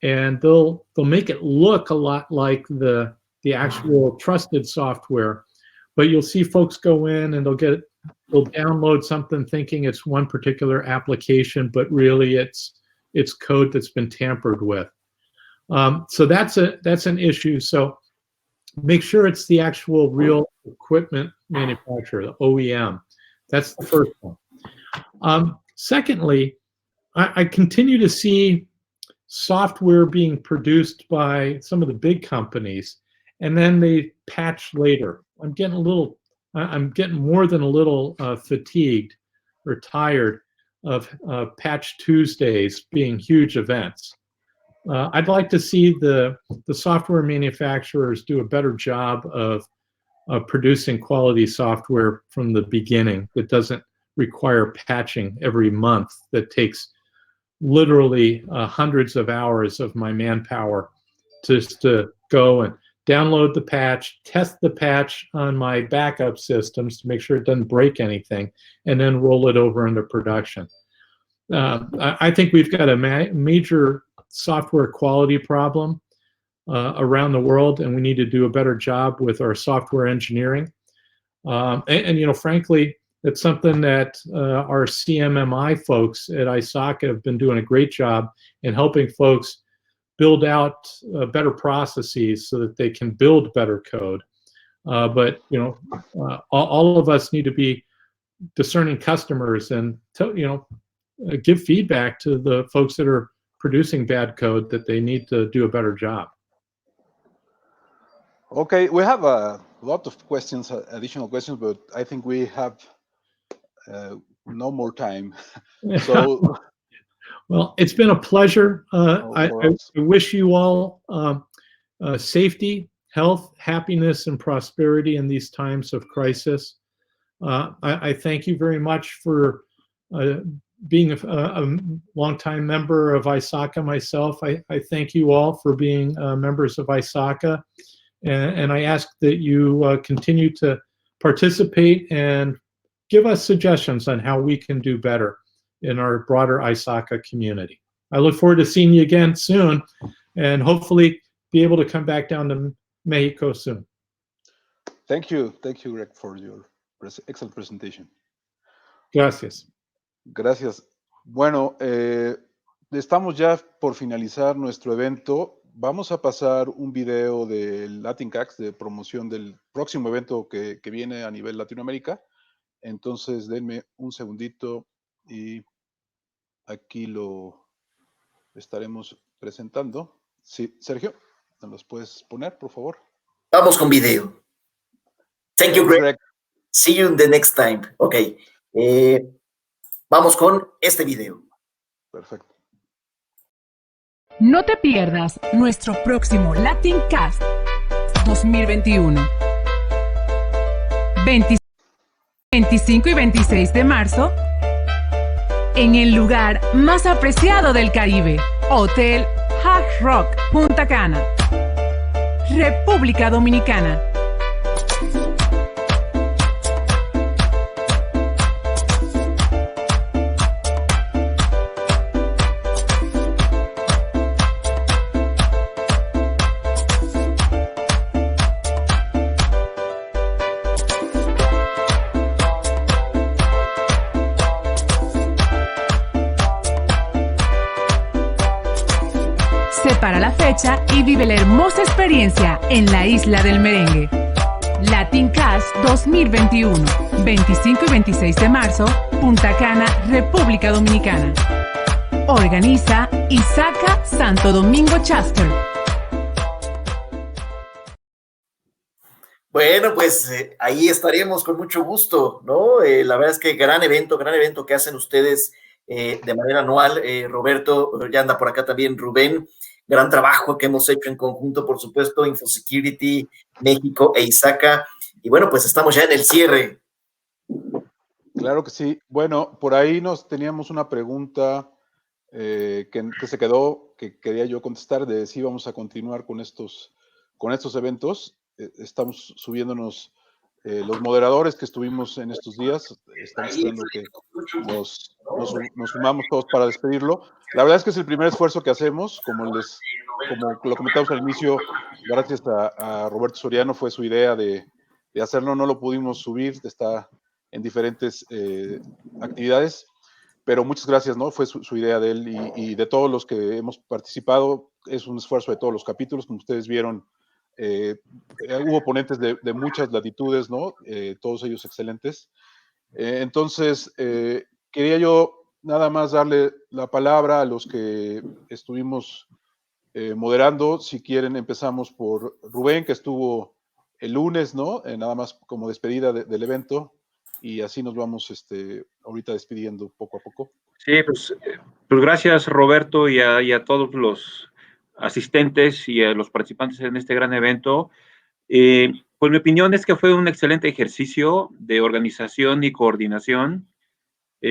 and they'll make it look a lot like the actual trusted software, but you'll see folks go in and they'll download something thinking it's one particular application, but really it's code that's been tampered with. So that's an issue. So make sure it's the actual real equipment manufacturer, the OEM. That's the first one. Secondly, I continue to see software being produced by some of the big companies, and then they patch later. I'm getting more than a little fatigued or tired of Patch Tuesdays being huge events. I'd like to see the software manufacturers do a better job of producing quality software from the beginning that doesn't require patching every month, that takes literally hundreds of hours of my manpower just to go and download the patch, test the patch on my backup systems to make sure it doesn't break anything, and then roll it over into production. I think we've got a major software quality problem around the world, and we need to do a better job with our software engineering. And frankly, it's something that our CMMI folks at ISACA have been doing a great job in helping folks build out better processes so that they can build better code. But all of us need to be discerning customers and give feedback to the folks that are producing bad code that they need to do a better job. Okay, we have a lot of questions, additional questions, but I think we have no more time. So, well, it's been a pleasure. I wish you all safety, health, happiness, and prosperity in these times of crisis. I thank you very much for being a longtime member of ISACA myself. I thank you all for being members of ISACA. And I ask that you continue to participate and give us suggestions on how we can do better in our broader ISACA community. I look forward to seeing you again soon, and hopefully be able to come back down to Mexico soon. Thank you, Greg, for your excellent presentation. Gracias. Gracias. Bueno, estamos ya por finalizar nuestro evento. Vamos a pasar un video del LatinCax de promoción del próximo evento que viene a nivel Latinoamérica. Entonces, denme un segundito y aquí lo estaremos presentando. Sí, Sergio, ¿nos los puedes poner, por favor? Vamos con video. Thank you, Greg. See you the next time. Ok. Vamos con este video. Perfecto. No te pierdas nuestro próximo LatinCast 2021. 25 y 26 de marzo en el lugar más apreciado del Caribe, Hotel Hard Rock Punta Cana, República Dominicana. Prepara la fecha y vive la hermosa experiencia en la Isla del Merengue. Latin Cast 2021, 25 y 26 de marzo, Punta Cana, República Dominicana. Organiza ISACA Santo Domingo Chapter. Bueno, pues ahí estaremos con mucho gusto, ¿no? La verdad es que gran evento que hacen ustedes de manera anual. Roberto, ya anda por acá también Rubén, gran trabajo que hemos hecho en conjunto, por supuesto, InfoSecurity, México e ISACA. Y bueno, pues estamos ya en el cierre. Claro que sí. Bueno, por ahí teníamos una pregunta que se quedó, que quería yo contestar, de si vamos a continuar con estos eventos. Estamos subiéndonos los moderadores que estuvimos en estos días. Estamos esperando que nos sumamos todos para despedirlo. La verdad es que es el primer esfuerzo que hacemos, como lo comentamos al inicio, gracias a Roberto Soriano, fue su idea de hacerlo. No lo pudimos subir, está en diferentes actividades, pero muchas gracias, ¿no? Fue su idea de él y de todos los que hemos participado. Es un esfuerzo de todos los capítulos, como ustedes vieron. Hubo ponentes de muchas latitudes, ¿no? Todos ellos excelentes. Entonces, quería yo nada más darle la palabra a los que estuvimos moderando. Si quieren, empezamos por Rubén, que estuvo el lunes, ¿no? Nada más como despedida del evento, y así nos vamos ahorita despidiendo poco a poco. Sí, pues gracias, Roberto, y a todos los asistentes y a los participantes en este gran evento. Pues mi opinión es que fue un excelente ejercicio de organización y coordinación.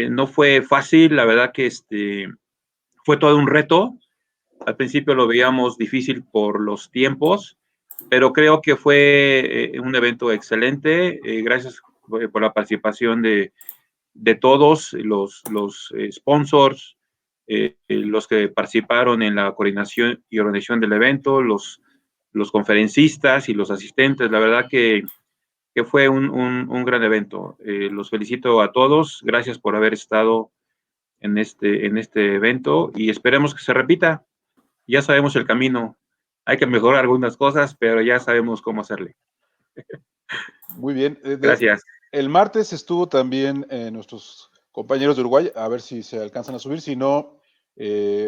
No fue fácil, la verdad que fue todo un reto. Al principio lo veíamos difícil por los tiempos, pero creo que fue un evento excelente. Gracias por la participación de todos los sponsors, los que participaron en la coordinación y organización del evento, los conferencistas y los asistentes. La verdad que fue un gran evento. Los felicito a todos. Gracias por haber estado en este evento y esperemos que se repita. Ya sabemos el camino. Hay que mejorar algunas cosas, pero ya sabemos cómo hacerle. Muy bien. Gracias. El martes estuvo también nuestros compañeros de Uruguay, a ver si se alcanzan a subir. Si no,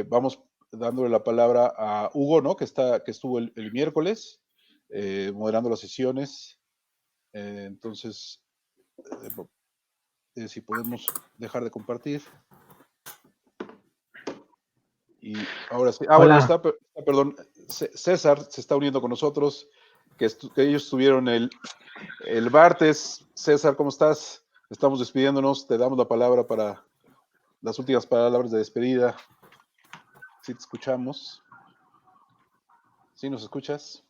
vamos dándole la palabra a Hugo, ¿no? Que estuvo el miércoles moderando las sesiones. Entonces, si podemos dejar de compartir. Y ahora sí. Bueno, perdón, César se está uniendo con nosotros, que ellos estuvieron el martes. César, ¿cómo estás? Estamos despidiéndonos, te damos la palabra para las últimas palabras de despedida. ¿Sí te escuchamos? ¿Sí nos escuchas?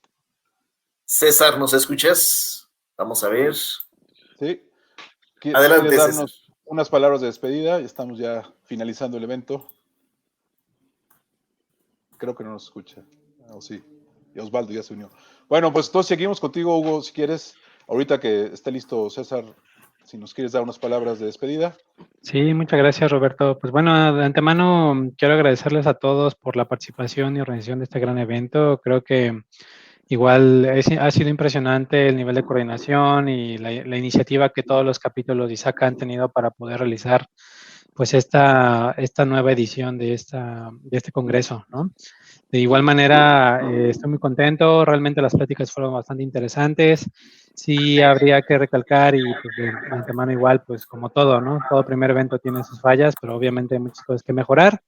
César, ¿nos escuchas? Vamos a ver. Sí. Adelante, ¿Quieres darnos César unas palabras de despedida? Estamos ya finalizando el evento. Creo que no nos escucha. Oh, sí. Y Osvaldo ya se unió. Bueno, pues entonces seguimos contigo, Hugo, si quieres. Ahorita que esté listo César, si nos quieres dar unas palabras de despedida. Sí, muchas gracias, Roberto. Pues bueno, de antemano quiero agradecerles a todos por la participación y organización de este gran evento. Creo que igual ha sido impresionante el nivel de coordinación y la iniciativa que todos los capítulos de ISACA han tenido para poder realizar pues esta nueva edición de este congreso, ¿no? De igual manera, estoy muy contento. Realmente las pláticas fueron bastante interesantes. Sí, habría que recalcar y pues de antemano igual, pues como todo, ¿no? Todo primer evento tiene sus fallas, pero obviamente hay muchas cosas que mejorar.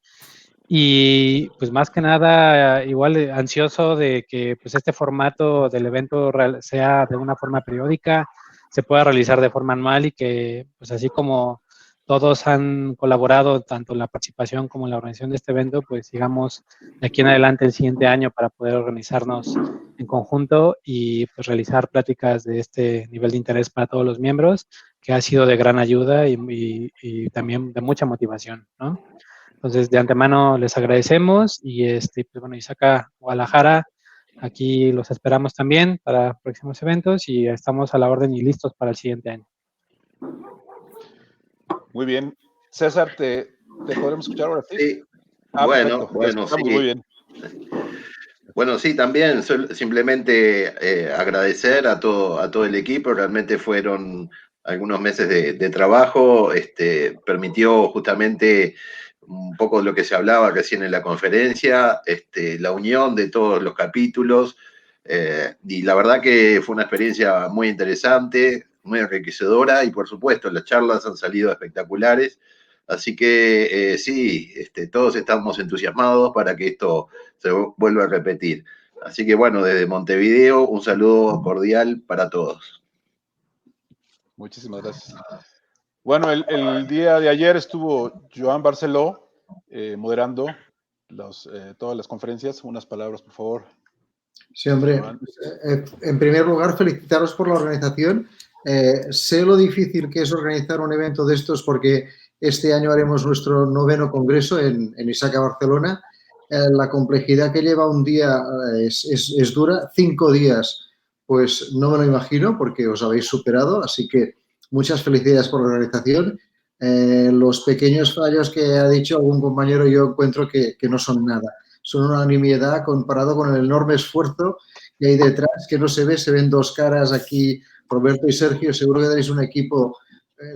Y pues más que nada, igual ansioso de que pues este formato del evento sea de una forma periódica, se pueda realizar de forma anual y que pues así como todos han colaborado tanto en la participación como en la organización de este evento, pues sigamos de aquí en adelante el siguiente año para poder organizarnos en conjunto y pues realizar pláticas de este nivel de interés para todos los miembros, que ha sido de gran ayuda y también de mucha motivación, ¿no? Entonces, de antemano les agradecemos y pues bueno, ISACA Guadalajara, aquí los esperamos también para próximos eventos y estamos a la orden y listos para el siguiente año. Muy bien. César, ¿te podremos escuchar ahora? Sí. Bueno, sí. Sí. Muy bien. Bueno, sí, también simplemente agradecer a todo el equipo. Realmente fueron algunos meses de trabajo. Permitió justamente un poco de lo que se hablaba recién en la conferencia, la unión de todos los capítulos. Y la verdad que fue una experiencia muy interesante, muy enriquecedora y por supuesto las charlas han salido espectaculares. Así que sí, todos estamos entusiasmados para que esto se vuelve a repetir. Así que bueno, desde Montevideo, un saludo cordial para todos. Muchísimas gracias. Bueno, el día de ayer estuvo Joan Barceló moderando todas las conferencias. Unas palabras, por favor. Sí, hombre. En primer lugar, felicitaros por la organización. Sé lo difícil que es organizar un evento de estos porque este año haremos nuestro 9º Congreso en ISACA, Barcelona. La complejidad que lleva un día es dura. 5 días, pues no me lo imagino porque os habéis superado. Así que muchas felicidades por la organización. Los pequeños fallos que ha dicho algún compañero yo encuentro que no son nada. Son una nimiedad comparado con el enorme esfuerzo que hay detrás, que no se ve, se ven dos caras aquí, Roberto y Sergio, seguro que tenéis un equipo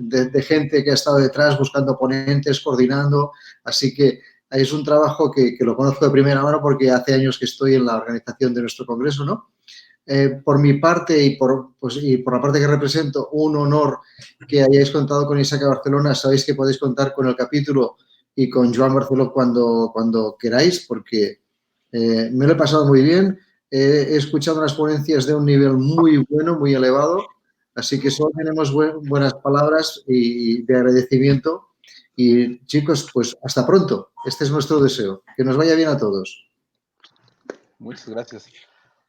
de gente que ha estado detrás buscando ponentes, coordinando, así que es un trabajo que lo conozco de primera mano porque hace años que estoy en la organización de nuestro congreso, ¿no? Por mi parte y por la parte que represento, un honor que hayáis contado con ISACA Barcelona. Sabéis que podéis contar con el capítulo y con Joan Barceló cuando queráis, porque me lo he pasado muy bien. He escuchado unas ponencias de un nivel muy bueno, muy elevado, así que solo tenemos buenas palabras y de agradecimiento. Y chicos, pues hasta pronto. Este es nuestro deseo. Que nos vaya bien a todos. Muchas gracias.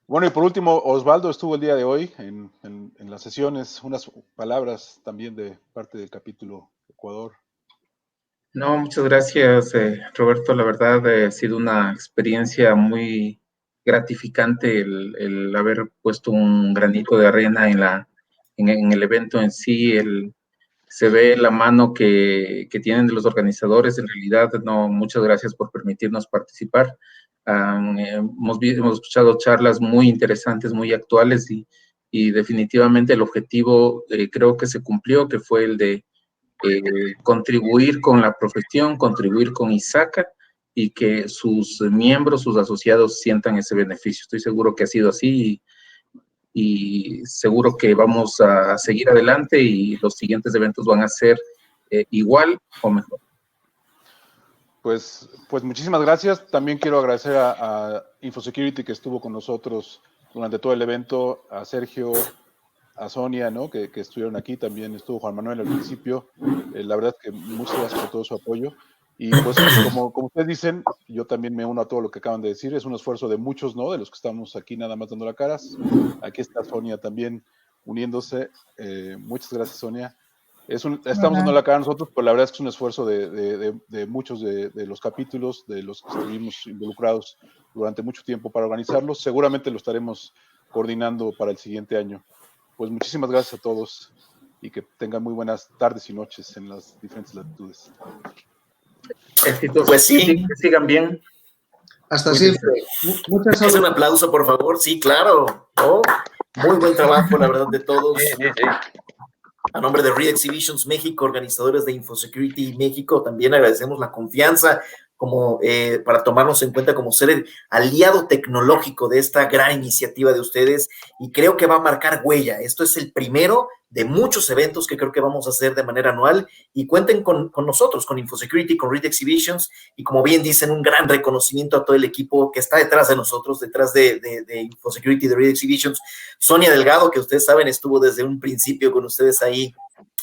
Bueno, y por último, Osvaldo estuvo el día de hoy en las sesiones. Unas palabras también de parte del capítulo Ecuador. No, muchas gracias, Roberto. La verdad, ha sido una experiencia muy gratificante el haber puesto un granito de arena en el evento en sí. Se ve la mano que tienen de los organizadores. En realidad, no, muchas gracias por permitirnos participar. Hemos escuchado charlas muy interesantes, muy actuales y definitivamente el objetivo creo que se cumplió, que fue el de contribuir con la profesión, contribuir con ISACA y que sus miembros, sus asociados sientan ese beneficio. Estoy seguro que ha sido así y seguro que vamos a seguir adelante y los siguientes eventos van a ser igual o mejor. Pues muchísimas gracias. También quiero agradecer a InfoSecurity que estuvo con nosotros durante todo el evento, a Sergio, a Sonia, ¿no? que estuvieron aquí, también estuvo Juan Manuel al principio. La verdad es que muchas gracias por todo su apoyo. Y pues como ustedes dicen, yo también me uno a todo lo que acaban de decir. Es un esfuerzo de muchos, ¿no? De los que estamos aquí nada más dando la cara. Aquí está Sonia también uniéndose. Muchas gracias, Sonia. Estamos dando la cara a nosotros, pero la verdad es que es un esfuerzo de muchos de los capítulos, de los que estuvimos involucrados durante mucho tiempo para organizarlos. Seguramente lo estaremos coordinando para el siguiente año. Pues muchísimas gracias a todos y que tengan muy buenas tardes y noches en las diferentes latitudes. Éxitos, pues sí, que sigan bien. Hasta siempre. Muchas gracias. Un aplauso, por favor. Sí, claro. Oh, muy buen trabajo, la verdad, de todos. A nombre de Read Exhibitions México, organizadores de InfoSecurity México, también agradecemos la confianza como para tomarnos en cuenta como ser el aliado tecnológico de esta gran iniciativa de ustedes y creo que va a marcar huella. Esto es el primero de muchos eventos que creo que vamos a hacer de manera anual y cuenten con nosotros, con InfoSecurity, con Read Exhibitions y como bien dicen, un gran reconocimiento a todo el equipo que está detrás de nosotros, detrás de InfoSecurity, de Read Exhibitions. Sonia Delgado, que ustedes saben, estuvo desde un principio con ustedes ahí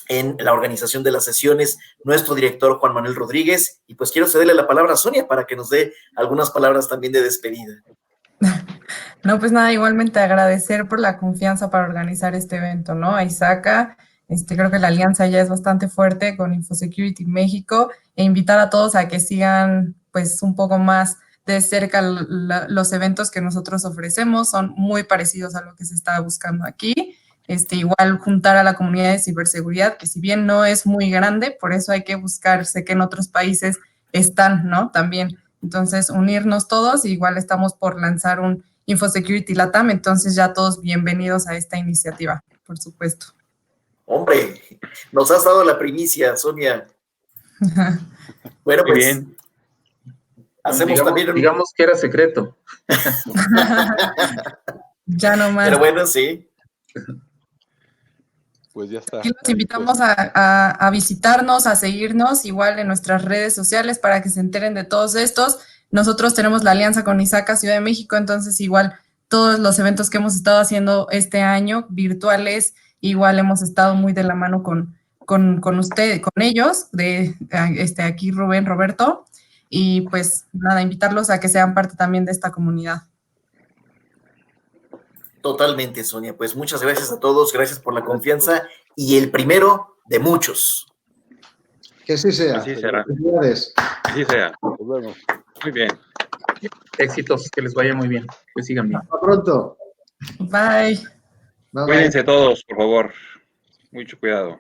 en la organización de las sesiones, nuestro director Juan Manuel Rodríguez, y pues quiero cederle la palabra a Sonia para que nos dé algunas palabras también de despedida. No, pues nada, igualmente agradecer por la confianza para organizar este evento, ¿no? A ISACA, creo que la alianza ya es bastante fuerte con InfoSecurity México e invitar a todos a que sigan pues un poco más de cerca los eventos que nosotros ofrecemos, son muy parecidos a lo que se está buscando aquí. Igual juntar a la comunidad de ciberseguridad, que si bien no es muy grande, por eso hay que buscar, sé que en otros países están, ¿no? También Entonces, unirnos todos, igual estamos por lanzar un InfoSecurity LATAM, entonces ya todos bienvenidos a esta iniciativa, por supuesto. Hombre, nos has dado la primicia, Sonia. Bueno, Muy pues bien. hacemos también digamos que era secreto. Ya no más. Pero bueno, sí. Pues ya está. Aquí los invitamos a visitarnos, a seguirnos, igual en nuestras redes sociales para que se enteren de todos estos. Nosotros tenemos la alianza con ISACA Ciudad de México, entonces igual todos los eventos que hemos estado haciendo este año, virtuales, igual hemos estado muy de la mano con usted, con ellos, aquí Rubén, Roberto, y pues nada, invitarlos a que sean parte también de esta comunidad. Totalmente, Sonia. Pues muchas gracias a todos, gracias por la confianza y el primero de muchos. Que así sea. Así será. Felicidades. Así sea. Nos vemos. Muy bien. Éxitos, que les vaya muy bien. Que sigan bien. Hasta pronto. Bye. Bye, bye. Cuídense todos, por favor. Mucho cuidado.